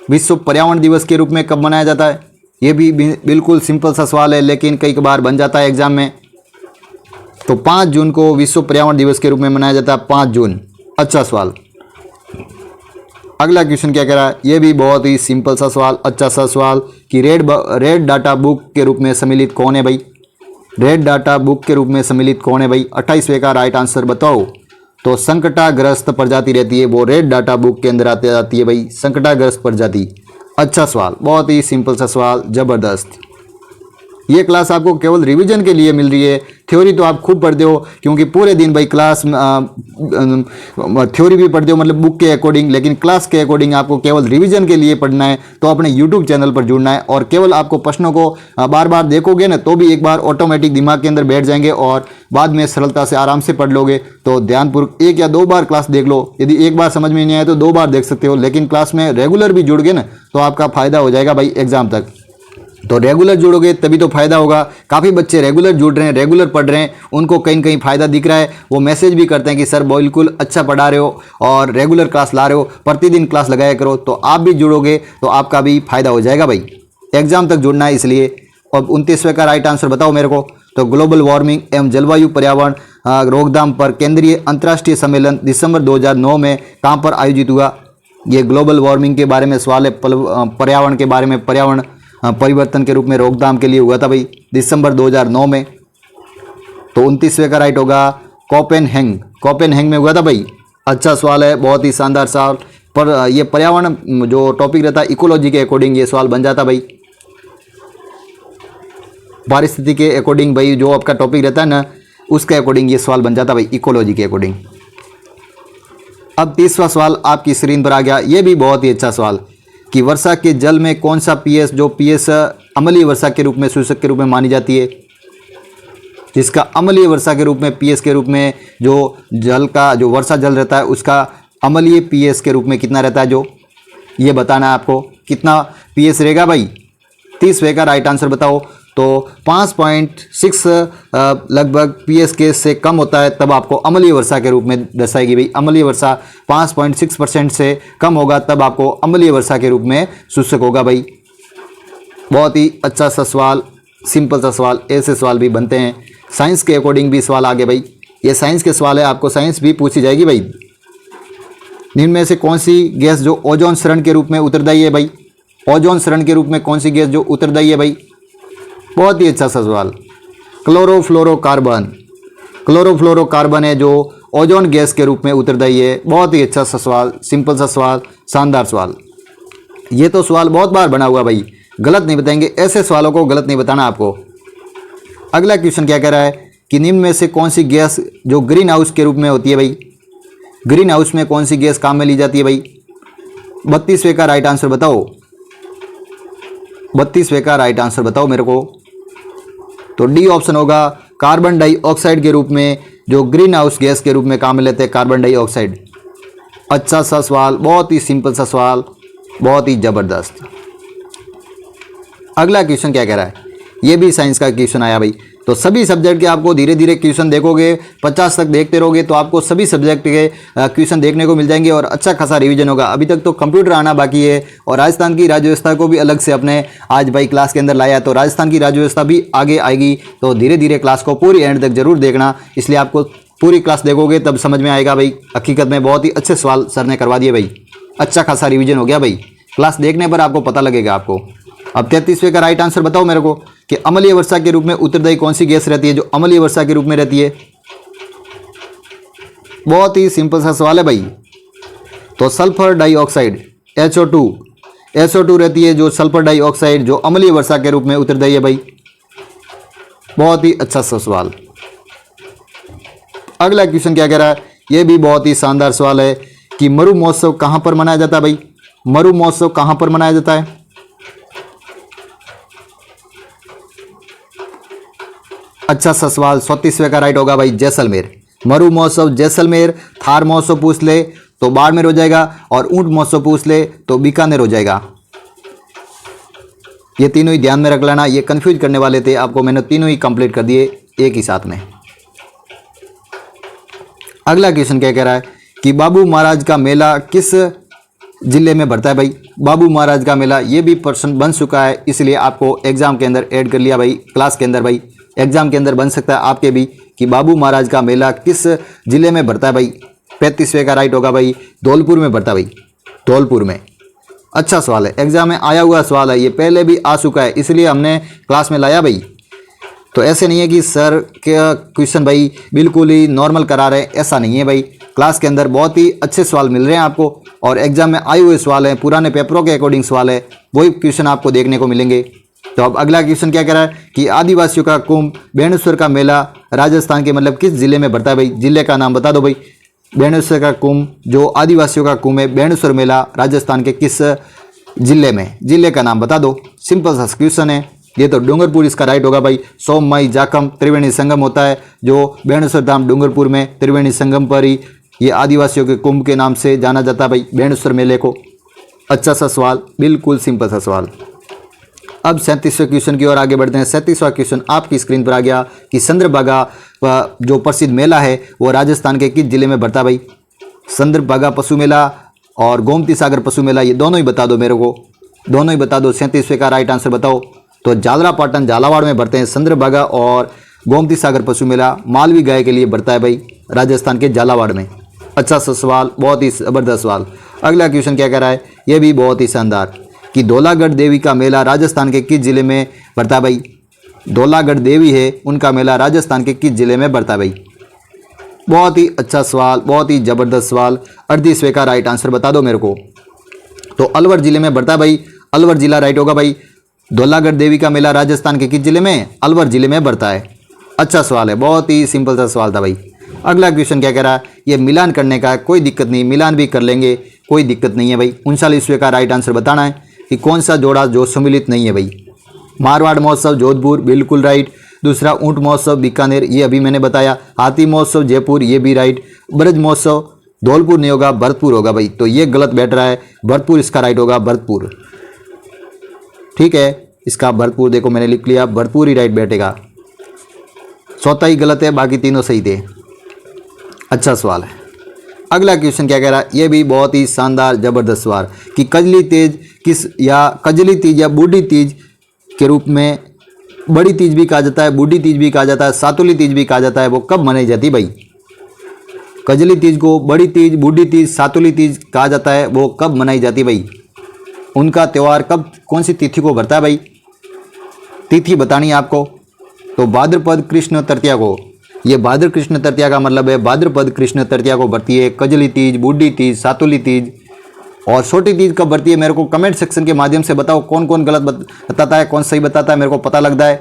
विश्व पर्यावरण दिवस के रूप में कब मनाया जाता है? ये भी बिल्कुल सिंपल सा सवाल है, लेकिन कई बार बन जाता है एग्जाम में। तो 5 जून को विश्व पर्यावरण दिवस के रूप में मनाया जाता है, 5 जून। अच्छा सवाल। अगला क्वेश्चन क्या कह रहा है? ये भी बहुत ही सिंपल सा सवाल, अच्छा सा सवाल कि रेड डाटा बुक के रूप में सम्मिलित कौन है भाई? रेड डाटा बुक के रूप में सम्मिलित कौन है भाई? 28वें का राइट आंसर बताओ। तो संकटाग्रस्त प्रजाति रहती है वो रेड डाटा बुक के अंदर आती जाती है भाई, संकटाग्रस्त प्रजाति। अच्छा सवाल, बहुत ही सिंपल सा सवाल, जबरदस्त। ये क्लास आपको केवल रिवीजन के लिए मिल रही है, थ्योरी तो आप खूब पढ़ते हो, क्योंकि पूरे दिन भाई क्लास थ्योरी भी पढ़ते हो मतलब बुक के अकॉर्डिंग, लेकिन क्लास के अकॉर्डिंग आपको केवल रिवीजन के लिए पढ़ना है। तो अपने यूट्यूब चैनल पर जुड़ना है और केवल आपको प्रश्नों को बार बार देखोगे ना तो भी एक बार ऑटोमेटिक दिमाग के अंदर बैठ जाएंगे और बाद में सरलता से आराम से पढ़ लोगे। तो ध्यानपूर्वक 1 या 2 बार क्लास देख लो, यदि एक बार समझ में नहीं आए तो 2 बार देख सकते हो, लेकिन क्लास में रेगुलर भी जुड़ गए ना तो आपका फायदा हो जाएगा भाई एग्जाम तक। तो रेगुलर जुड़ोगे तभी तो फायदा होगा। काफ़ी बच्चे रेगुलर जुड़ रहे हैं, रेगुलर पढ़ रहे हैं, उनको कहीं ना कहीं फायदा दिख रहा है, वो मैसेज भी करते हैं कि सर बिल्कुल अच्छा पढ़ा रहे हो और रेगुलर क्लास ला रहे हो, प्रतिदिन क्लास लगाया करो। तो आप भी जुड़ोगे तो आपका भी फायदा हो जाएगा भाई, एग्जाम तक जुड़ना है इसलिए। और 29वें का राइट आंसर बताओ मेरे को। तो ग्लोबल वार्मिंग एवं जलवायु पर्यावरण रोकथाम पर केंद्रीय अंतर्राष्ट्रीय सम्मेलन दिसंबर 2009 में कहाँ पर आयोजित हुआ? ये ग्लोबल वार्मिंग के बारे में सवाल है, पर्यावरण के बारे में, पर्यावरण परिवर्तन के रूप में रोकथाम के लिए हुआ था भाई दिसंबर 2009 में। तो 29वें का राइट होगा कोपेनहेगन, कोपेनहेगन में हुआ था भाई। अच्छा सवाल है, बहुत ही शानदार सवाल। पर ये पर्यावरण जो टॉपिक रहता है इकोलॉजी के अकॉर्डिंग ये सवाल बन जाता भाई, पारिस्थितिकी के अकॉर्डिंग भाई, जो आपका टॉपिक रहता है ना उसके अकॉर्डिंग ये सवाल बन जाता भाई, इकोलॉजी के अकॉर्डिंग। अब 30वां सवाल आपकी स्क्रीन पर आ गया, ये भी बहुत ही अच्छा सवाल कि वर्षा के जल में कौन सा पीएच, जो पीएच अम्लीय वर्षा के रूप में सूचक के रूप में मानी जाती है, जिसका अम्लीय वर्षा के रूप में पीएच के रूप में जो जल का जो वर्षा जल रहता है उसका अम्लीय पीएच के रूप में कितना रहता है, जो ये बताना है आपको कितना पीएच रहेगा भाई। 30वें का राइट आंसर बताओ। तो 5.6 लगभग पीएच के से कम होता है तब आपको अम्लीय वर्षा के रूप में दर्शाएगी भाई। अम्लीय वर्षा 5.6% से कम होगा तब आपको अम्लीय वर्षा के रूप में सूचक होगा भाई। बहुत ही अच्छा सा सवाल, सिंपल सा सवाल, ऐसे सवाल भी बनते हैं। साइंस के अकॉर्डिंग भी सवाल आ गए भाई, ये साइंस के सवाल है, आपको साइंस भी पूछी जाएगी भाई। निम्न में से कौन सी गैस जो ओजोन क्षरण के रूप में उत्तरदायी है भाई? ओजोन क्षरण के रूप में कौन सी गैस जो उत्तरदायी है भाई? बहुत ही अच्छा सा सवाल, क्लोरोफ्लोरोकार्बन, क्लोरोफ्लोरोकार्बन है जो ओजोन गैस के रूप में उत्तरदायी है। बहुत ही अच्छा सा सवाल, सिंपल सा सवाल, शानदार सवाल। ये तो सवाल बहुत बार बना हुआ भाई, गलत नहीं बताएंगे, ऐसे सवालों को गलत नहीं बताना आपको। अगला क्वेश्चन क्या कह रहा है कि निम्न में से कौन सी गैस जो ग्रीन हाउस के रूप में होती है भाई? ग्रीन हाउस में कौन सी गैस काम में ली जाती है भाई? 32वें का राइट आंसर बताओ। 32वें का राइट आंसर बताओ मेरे को। तो डी ऑप्शन होगा कार्बन डाइऑक्साइड के रूप में, जो ग्रीन हाउस गैस के रूप में काम में लेते हैं कार्बन डाइऑक्साइड। अच्छा सा सवाल, बहुत ही सिंपल सा सवाल, बहुत ही जबरदस्त। अगला क्वेश्चन क्या कह रहा है? ये भी साइंस का क्वेश्चन आया भाई। तो सभी सब्जेक्ट के आपको धीरे धीरे क्वेश्चन देखोगे, 50 तक देखते रहोगे तो आपको सभी सब्जेक्ट के क्वेश्चन देखने को मिल जाएंगे और अच्छा खासा रिवीजन होगा। अभी तक तो कंप्यूटर आना बाकी है और राजस्थान की राज्य व्यवस्था को भी अलग से अपने आज भाई क्लास के अंदर लाया, तो राजस्थान की राज्य व्यवस्था भी आगे आएगी। तो धीरे धीरे क्लास को पूरी एंड तक जरूर देखना, इसलिए आपको पूरी क्लास देखोगे तब समझ में आएगा भाई। हकीकत में बहुत ही अच्छे सवाल सर ने करवा दिए भाई, अच्छा खासा रिविजन हो गया भाई, क्लास देखने पर आपको पता लगेगा आपको। अब 33वें का राइट आंसर बताओ मेरे को कि अम्लीय वर्षा के रूप में उत्तरदायी कौन सी गैस रहती है जो अम्लीय वर्षा के रूप में रहती है। बहुत ही सिंपल सा सवाल है भाई। तो सल्फर डाइऑक्साइड SO2 रहती है जो सल्फर डाइऑक्साइड जो अम्लीय वर्षा के रूप में उत्तरदायी है भाई। बहुत ही अच्छा सा सवाल। अगला क्वेश्चन क्या कह रहा है, यह भी बहुत ही शानदार सवाल है कि मरु महोत्सव कहां पर मनाया जाता है भाई। मरु महोत्सव कहां पर मनाया जाता है। अच्छा सा सवाल। 34वें का राइट होगा भाई जैसलमेर। मरु महोत्सव जैसलमेर, थार महोत्सव पूछ ले तो बाड़मेर हो जाएगा और ऊंट महोत्सव पूछ ले तो बीकानेर हो जाएगा। ये तीनों ही ध्यान में रख लेना, ये कंफ्यूज करने वाले थे आपको, मैंने तीनों ही कंप्लीट कर दिए एक ही साथ में। अगला क्वेश्चन क्या कह रहा है कि बाबू महाराज का मेला किस जिले में बढ़ता है भाई। बाबू महाराज का मेला, ये भी प्रश्न बन चुका है, इसलिए आपको एग्जाम के अंदर ऐड कर लिया भाई, क्लास के अंदर भाई। एग्जाम के अंदर बन सकता है आपके भी कि बाबू महाराज का मेला किस जिले में बढ़ता है भाई। 35वें का राइट होगा भाई धौलपुर में बढ़ता है भाई, धौलपुर में। अच्छा सवाल है, एग्जाम में आया हुआ सवाल है, ये पहले भी आ चुका है इसलिए हमने क्लास में लाया भाई। तो ऐसे नहीं है कि सर के क्वेश्चन भाई बिल्कुल ही नॉर्मल करा रहे हैं, ऐसा नहीं है भाई। क्लास के अंदर बहुत ही अच्छे सवाल मिल रहे हैं आपको और एग्जाम में आए हुए सवाल हैं, पुराने पेपरों के अकॉर्डिंग सवाल है, वही क्वेश्चन आपको देखने को मिलेंगे। तो अब अगला क्वेश्चन क्या कह रहा है कि आदिवासियों का कुंभ बेणेश्वर का मेला राजस्थान के मतलब किस जिले में बढ़ता है भाई। जिले का नाम बता दो भाई। बेणेश्वर का कुंभ जो आदिवासियों का कुंभ है, बेणेश्वर मेला राजस्थान के किस जिले में, जिले का नाम बता दो। सिंपल सा क्वेश्चन है ये। तो डूंगरपुर इसका राइट होगा भाई। सोम मई जाखम त्रिवेणी संगम होता है जो बेणेश्वर धाम डूंगरपुर में, त्रिवेणी संगम पर ही ये आदिवासियों के कुंभ के नाम से जाना जाता है भाई, बेणेश्वर मेले को। अच्छा सा सवाल, बिल्कुल सिंपल सा सवाल। अब 37वें क्वेश्चन की ओर आगे बढ़ते हैं। 37वां क्वेश्चन आपकी स्क्रीन पर आ गया कि चंद्रभागा जो प्रसिद्ध मेला है वो राजस्थान के किस जिले में बढ़ता है भाई। चंद्रभागा पशु मेला और गोमती सागर पशु मेला, ये दोनों ही बता दो मेरे को, दोनों ही बता दो। 37वें का राइट आंसर बताओ। तो झालरापाटन झालावाड़ में बढ़ते हैं चंद्रभागा और गोमती सागर पशु मेला मालवी गाय के लिए बढ़ता है भाई, राजस्थान के झालावाड़ में। अच्छा सा सवाल, बहुत ही ज़बरदस्त सवाल। अगला क्वेश्चन क्या कह रहा है, यह भी बहुत ही शानदार कि धौलागढ़ देवी का मेला राजस्थान के किस जिले में बढ़ता है भाई। धौलागढ़ देवी है, उनका मेला राजस्थान के किस जिले में बढ़ता है भाई। बहुत ही अच्छा सवाल, बहुत ही ज़बरदस्त सवाल। 38वें का राइट आंसर बता दो मेरे को। तो अलवर जिले में बढ़ता है भाई, अलवर जिला राइट होगा भाई। धौलागढ़ देवी का मेला राजस्थान के किस जिले में, अलवर जिले में बढ़ता है। अच्छा सवाल है, बहुत ही सिंपल सा सवाल था भाई। अगला क्वेश्चन क्या कह रहा है, ये मिलान करने का कोई दिक्कत नहीं, मिलान भी कर लेंगे, कोई दिक्कत नहीं है भाई। 39वें का राइट आंसर बताना है कि कौन सा जोड़ा जो सम्मिलित नहीं है भाई। मारवाड़ महोत्सव जोधपुर, बिल्कुल राइट। दूसरा ऊंट महोत्सव बीकानेर, ये अभी मैंने बताया। हाथी महोत्सव जयपुर, ये भी राइट। ब्रज महोत्सव धौलपुर नहीं होगा, भरतपुर होगा भाई, तो ये गलत बैठ रहा है। भरतपुर इसका राइट होगा, भरतपुर। ठीक है, इसका भरतपुर देखो मैंने लिख लिया, भरतपुर ही राइट बैठेगा। चौथा ही गलत है, बाकी तीनों सही थे। अच्छा सवाल है। अगला क्वेश्चन क्या कह रहा है, ये भी बहुत ही शानदार जबरदस्त सवाल कि कजली तीज किस या कजली तीज या बूढ़ी तीज के रूप में, बड़ी तीज भी कहा जाता है, बूढ़ी तीज भी कहा जाता है, सातुली तीज भी कहा जाता है, वो कब मनाई जाती है भाई। कजली तीज को बड़ी तीज, बूढ़ी तीज, सातुली तीज कहा जाता है, वो कब मनाई जाती है भाई। उनका त्यौहार कब, कौन सी तिथि को भरता है भाई, तिथि बतानी है आपको। तो भाद्रपद कृष्ण तृतीया को, ये भाद्र कृष्ण तृतीया का मतलब है भाद्रपद कृष्ण तृतीया को भरती है कजली तीज, बूढ़ी तीज, सातुली तीज। और छोटी तीज कब भरती है मेरे को कमेंट सेक्शन के माध्यम से बताओ, कौन कौन गलत बताता है, कौन सही बताता है, मेरे को पता लगता है।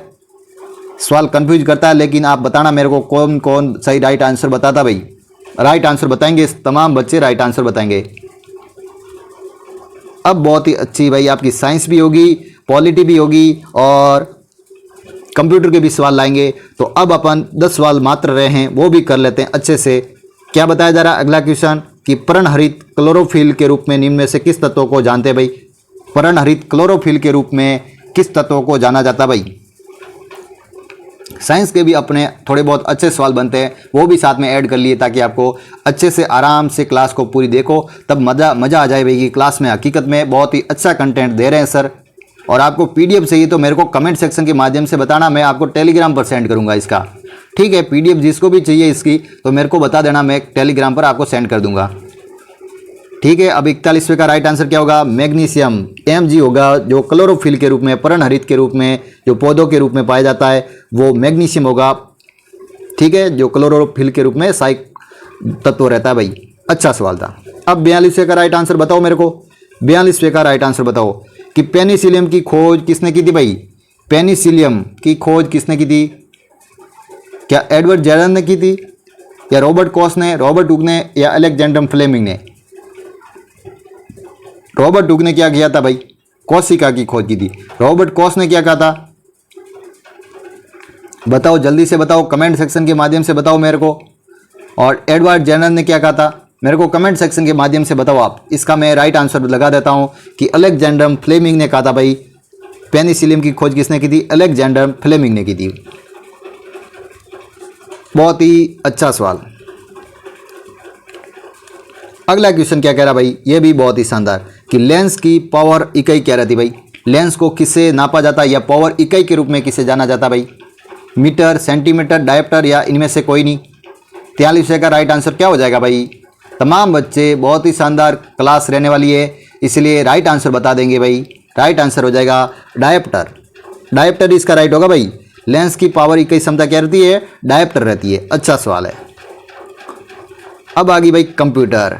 सवाल कंफ्यूज करता है, लेकिन आप बताना मेरे को कौन कौन सही राइट आंसर बताता भाई। राइट आंसर बताएंगे, तमाम बच्चे राइट आंसर बताएंगे। अब बहुत ही अच्छी भाई आपकी साइंस भी होगी, पॉलिटी भी होगी और कंप्यूटर के भी सवाल लाएंगे। तो अब अपन 10 सवाल मात्र रहे हैं, वो भी कर लेते हैं अच्छे से। क्या बताया जा रहा है अगला क्वेश्चन कि पर्णहरित क्लोरोफिल के रूप में निम्न में से किस तत्वों को जानते हैं भाई। पर्णहरित क्लोरोफिल के रूप में किस तत्वों को जाना जाता है भाई। साइंस के भी अपने थोड़े बहुत अच्छे सवाल बनते हैं, वो भी साथ में ऐड कर लिए ताकि आपको अच्छे से आराम से क्लास को पूरी देखो, तब मज़ा आ जाए भाई कि क्लास में हकीकत में बहुत ही अच्छा कंटेंट दे रहे हैं सर। और आपको पीडीएफ चाहिए तो मेरे को कमेंट सेक्शन के माध्यम से बताना, मैं आपको टेलीग्राम पर सेंड करूंगा इसका। ठीक है, पीडीएफ जिसको भी चाहिए इसकी तो मेरे को बता देना, मैं टेलीग्राम पर आपको सेंड कर दूंगा। ठीक है, अब 41वें का राइट आंसर क्या होगा? मैग्नीशियम, Mg होगा, जो क्लोरोफिल के रूप में, पर्णहरित के रूप में, जो पौधों के रूप में पाया जाता है वो मैग्नीशियम होगा। ठीक है, जो क्लोरोफिल के रूप में सहायक तत्व रहता है भाई। अच्छा सवाल था। अब 42वें का राइट आंसर बताओ मेरे को। 42वें का राइट आंसर बताओ कि पेनिसिलियम की खोज किसने की थी भाई? पेनिसिलियम की खोज किसने की थी? क्या एडवर्ड जेनर ने की थी, या रॉबर्ट कॉश ने, रॉबर्ट हुक ने, या अलेक्जेंडर फ्लेमिंग ने? रॉबर्ट हुक ने क्या किया था भाई? कोशिका की खोज की थी। रॉबर्ट कॉश ने क्या कहा था? बताओ, जल्दी से बताओ, कमेंट सेक्शन के माध्यम से बताओ मेरे को। और एडवर्ड जेनर ने क्या कहा था? मेरे को कमेंट सेक्शन के माध्यम से बताओ आप। इसका मैं राइट आंसर लगा देता हूं कि अलेक्जेंडर फ्लेमिंग ने कहा था भाई। पेनिसिलियम की खोज किसने की थी? अलेक्जेंडर फ्लेमिंग ने की थी। बहुत ही अच्छा सवाल। अगला क्वेश्चन क्या कह रहा भाई? ये भी बहुत ही शानदार कि लेंस की पावर इकाई क्या रहती भाई? लेंस को किससे नापा जाता है, या पावर इकाई के रूप में किसे जाना जाता भाई? मीटर, सेंटीमीटर, डायप्टर, या इनमें से कोई नहीं? 43वें का राइट आंसर क्या हो जाएगा भाई? तमाम बच्चे बहुत ही शानदार क्लास रहने वाली है, इसलिए राइट आंसर बता देंगे भाई। राइट आंसर हो जाएगा डायप्टर। डायप्टर इसका राइट होगा भाई। लेंस की पावर इकाई क्षमता क्या रहती है? डायप्टर रहती है। अच्छा सवाल है। अब आ गई भाई कंप्यूटर।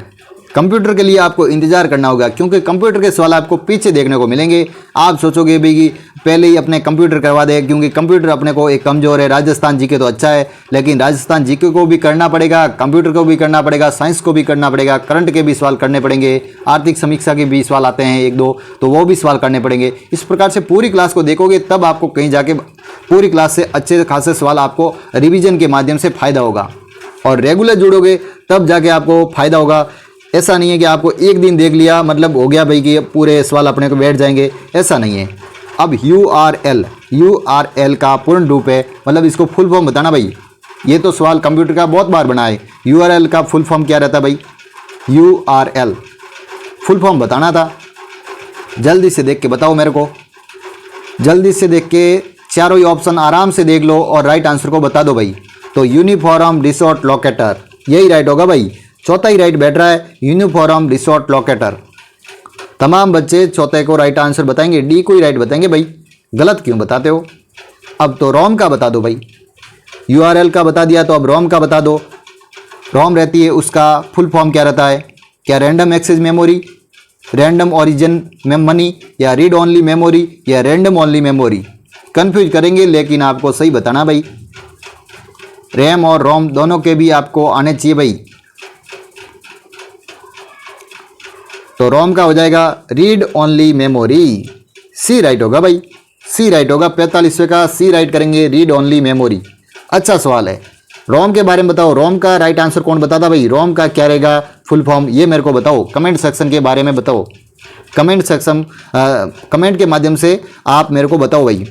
कंप्यूटर के लिए आपको इंतजार करना होगा, क्योंकि कंप्यूटर के सवाल आपको पीछे देखने को मिलेंगे। आप सोचोगे भाई कि पहले ही अपने कंप्यूटर करवा दे, क्योंकि कंप्यूटर अपने को एक कमजोर है। राजस्थान जीके तो अच्छा है, लेकिन राजस्थान जीके को भी करना पड़ेगा, कंप्यूटर को भी करना पड़ेगा, साइंस को भी करना पड़ेगा, करंट के भी सवाल करने पड़ेंगे, आर्थिक समीक्षा के भी सवाल आते हैं एक दो, तो वो भी सवाल करने पड़ेंगे। इस प्रकार से पूरी क्लास को देखोगे तब आपको कहीं जाके पूरी क्लास से अच्छे खासे सवाल आपको रिविजन के माध्यम से फायदा होगा, और रेगुलर जुड़ोगे तब जाके आपको फायदा होगा। ऐसा नहीं है कि आपको एक दिन देख लिया मतलब हो गया भाई कि पूरे सवाल अपने को बैठ जाएंगे, ऐसा नहीं है। अब URL का पूर्ण रूप है, मतलब इसको फुल फॉर्म बताना भाई। ये तो सवाल कंप्यूटर का बहुत बार बना है। URL का फुल फॉर्म क्या रहता है भाई? URL फुल फॉर्म बताना था। जल्दी से देख के बताओ मेरे को, जल्दी से देख के चारों ही ऑप्शन आराम से देख लो और राइट आंसर को बता दो भाई। तो यूनिफॉर्म रिसोर्ट लोकेटर, यही राइट होगा भाई। चौथा ही राइट बैठ रहा है, यूनिफॉर्म रिसोर्ट लोकेटर। तमाम बच्चे चौथे को राइट आंसर बताएंगे, डी को ही राइट बताएंगे भाई। गलत क्यों बताते हो? अब तो रोम का बता दो भाई। URL का बता दिया तो अब रोम का बता दो। रोम रहती है, उसका फुल फॉर्म क्या रहता है? क्या random access memory, random origin money, या रीड ओनली मेमोरी, या रैंडम ओनली मेमोरी? कंफ्यूज करेंगे, लेकिन आपको सही बताना भाई। रैम और रोम दोनों के भी आपको आने चाहिए भाई। तो रोम का हो जाएगा रीड ओनली मेमोरी। सी राइट होगा भाई, सी राइट होगा। 45वें का सी राइट करेंगे, रीड ओनली मेमोरी। अच्छा सवाल है। रोम के बारे में बताओ, रोम का राइट आंसर कौन बताता भाई? रोम का क्या रहेगा फुल फॉर्म, ये मेरे को बताओ। कमेंट सेक्शन के बारे में बताओ, कमेंट सेक्शन कमेंट के माध्यम से आप मेरे को बताओ भाई।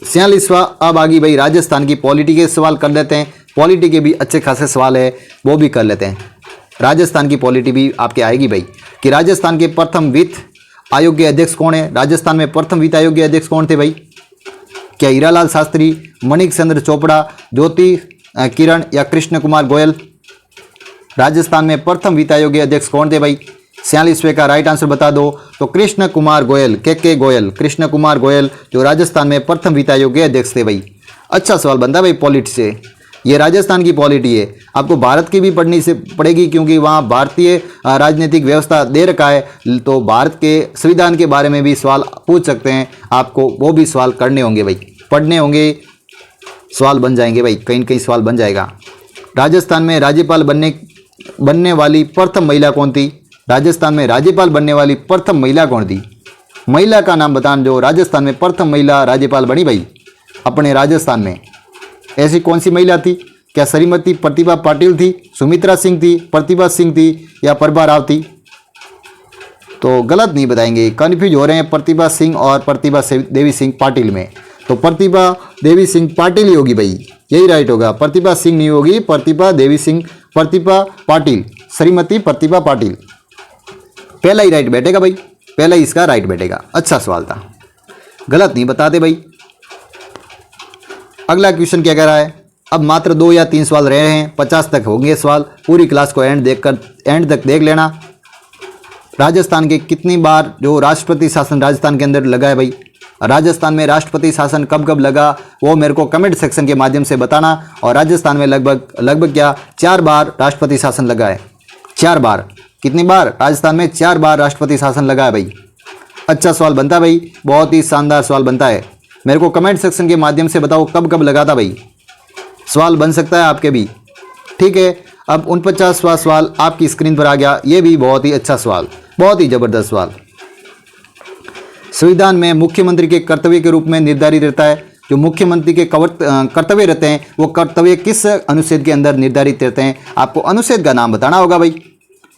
46वां अब आ गई भाई राजस्थान की पॉलिटी के सवाल कर लेते हैं। पॉलिटी के भी अच्छे खासे सवाल है, वो भी कर लेते हैं। राजस्थान की पॉलिटी भी आपके आएगी भाई कि राजस्थान के प्रथम वित्त आयोग के अध्यक्ष कौन है? राजस्थान में प्रथम वित्त आयोग के अध्यक्ष कौन थे भाई? क्या हीरालाल शास्त्री, मणिक चंद्र चोपड़ा, ज्योति किरण, या कृष्ण कुमार गोयल? राजस्थान में प्रथम वित्त आयोग के अध्यक्ष कौन थे भाई? 46वें का राइट आंसर बता दो। तो कृष्ण कुमार गोयल, के गोयल, कृष्ण कुमार गोयल जो राजस्थान में प्रथम वित्त आयोग के अध्यक्ष थे भाई। अच्छा सवाल बनता है भाई पॉलिटी से। ये राजस्थान की पॉलिटी है, आपको भारत की भी पढ़नी से पड़ेगी, क्योंकि वहाँ भारतीय राजनीतिक व्यवस्था दे रखा है। तो भारत के संविधान के बारे में भी सवाल पूछ सकते हैं आपको, वो भी सवाल करने होंगे भाई, पढ़ने होंगे, सवाल बन जाएंगे भाई, कहीं कहीं सवाल बन जाएगा। राजस्थान में राज्यपाल बनने वाली प्रथम महिला कौन थी? राजस्थान में राज्यपाल बनने वाली प्रथम महिला कौन थी? महिला का नाम बताना जो राजस्थान में प्रथम महिला राज्यपाल बनी भाई अपने राजस्थान में। ऐसी कौन सी महिला थी? क्या श्रीमती प्रतिभा पाटिल थी, सुमित्रा सिंह थी, प्रतिभा सिंह थी, या प्रभा राव थी? तो गलत नहीं बताएंगे, कन्फ्यूज हो रहे हैं प्रतिभा सिंह और प्रतिभा देवी सिंह पाटिल में। तो प्रतिभा देवी सिंह पाटिल ही होगी भाई, यही राइट होगा। प्रतिभा सिंह नहीं होगी, प्रतिभा देवी सिंह, प्रतिभा पाटिल, श्रीमती प्रतिभा पाटिल। पहला ही राइट बैठेगा भाई, पहला ही इसका राइट बैठेगा। अच्छा सवाल था, गलत नहीं बताते भाई। अगला क्वेश्चन क्या कह रहा है? अब मात्र 2 या 3 सवाल रहे हैं, 50 तक होंगे सवाल। पूरी क्लास को एंड तक देख लेना। राजस्थान के कितनी बार जो राष्ट्रपति शासन राजस्थान के अंदर लगा है भाई, राजस्थान में राष्ट्रपति शासन कब कब लगा वो मेरे को कमेंट सेक्शन के माध्यम से बताना। और राजस्थान में लगभग क्या 4 बार राष्ट्रपति शासन लगा है। 4 बार, कितनी बार? राजस्थान में 4 बार राष्ट्रपति शासन लगा है भाई। अच्छा सवाल बनता है भाई, बहुत ही शानदार सवाल बनता है। मेरे को कमेंट सेक्शन के माध्यम से बताओ कब कब लगा था भाई। सवाल बन सकता है आपके भी, ठीक है। अब 49वां सवाल आपकी स्क्रीन पर आ गया। ये भी बहुत ही अच्छा सवाल, बहुत ही जबरदस्त सवाल। संविधान में मुख्यमंत्री के कर्तव्य के रूप में निर्धारित रहता है। जो मुख्यमंत्री के कर्तव्य रहते हैं वो कर्तव्य किस अनुच्छेद के अंदर निर्धारित रहते हैं? आपको अनुच्छेद का नाम बताना होगा भाई।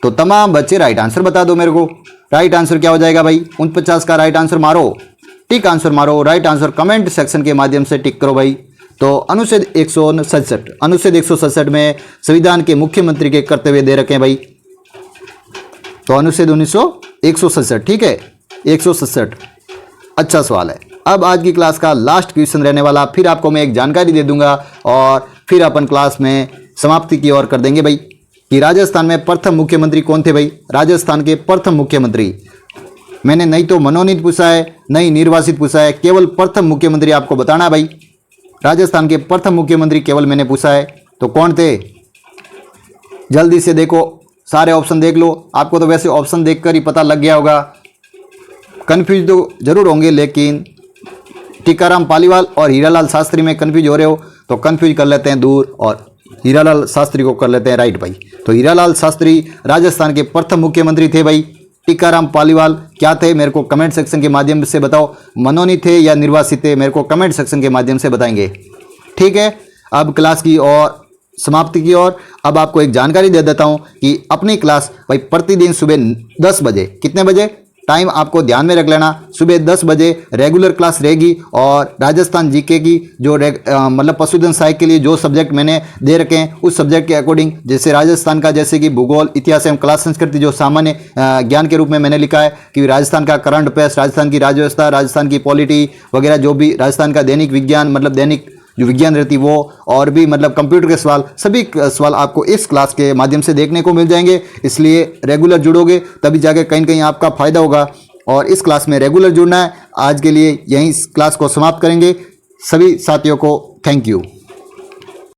तो तमाम बच्चे राइट आंसर बता दो मेरे को। राइट आंसर क्या हो जाएगा भाई? 49 का राइट आंसर मारो, टिक आंसर मारो। राइट आंसर कमेंट सेक्शन के माध्यम से टिक करो भाई। तो अनुच्छेद 167 में संविधान के मुख्यमंत्री के कर्तव्य दे रखे हैं भाई। तो अनुच्छेद 167, ठीक है, 167। अच्छा सवाल है। अब आज की क्लास का लास्ट क्वेश्चन रहने वाला, फिर आपको मैं एक जानकारी दे दूंगा और फिर अपन क्लास में समाप्ति की ओर कर देंगे भाई। कि राजस्थान में प्रथम मुख्यमंत्री कौन थे भाई? राजस्थान के प्रथम मुख्यमंत्री, मैंने नहीं तो मनोनीत पूछा है, नहीं निर्वासित पूछा है, केवल प्रथम मुख्यमंत्री आपको बताना है भाई। राजस्थान के प्रथम मुख्यमंत्री केवल मैंने पूछा है। तो कौन थे? जल्दी से देखो, सारे ऑप्शन देख लो। आपको तो वैसे ऑप्शन देखकर ही पता लग गया होगा। कन्फ्यूज तो जरूर होंगे, लेकिन टीकाराम पालीवाल और हीरालाल शास्त्री में कन्फ्यूज हो रहे हो तो कन्फ्यूज कर लेते हैं दूर और हीरालाल शास्त्री को कर लेते हैं राइट भाई। तो हीरालाल शास्त्री राजस्थान के प्रथम मुख्यमंत्री थे भाई। टीकाराम पालीवाल क्या थे मेरे को कमेंट सेक्शन के माध्यम से बताओ। मनोनीत थे या निर्वासित थे मेरे को कमेंट सेक्शन के माध्यम से बताएंगे, ठीक है। अब क्लास की और समाप्ति की ओर अब आपको एक जानकारी दे देता हूं कि अपनी क्लास भाई प्रतिदिन सुबह 10 बजे, कितने बजे? टाइम आपको ध्यान में रख लेना, सुबह 10 बजे रेगुलर क्लास रहेगी। और राजस्थान जीके की जो मतलब पशुधन सहायक के लिए जो सब्जेक्ट मैंने दे रखे हैं उस सब्जेक्ट के अकॉर्डिंग, जैसे राजस्थान का जैसे कि भूगोल, इतिहास एवं कला संस्कृति जो सामान्य ज्ञान के रूप में मैंने लिखा है कि राजस्थान का करंट अफेयर्स, राजस्थान की राज्य व्यवस्था, राजस्थान की पॉलिटी वगैरह, जो भी राजस्थान का दैनिक विज्ञान मतलब दैनिक जो विज्ञान रहती वो, और भी मतलब कंप्यूटर के सवाल, सभी सवाल आपको इस क्लास के माध्यम से देखने को मिल जाएंगे। इसलिए रेगुलर जुड़ोगे तभी जाके कहीं न कहीं आपका फायदा होगा। और इस क्लास में रेगुलर जुड़ना है। आज के लिए यहीं इस क्लास को समाप्त करेंगे। सभी साथियों को थैंक यू।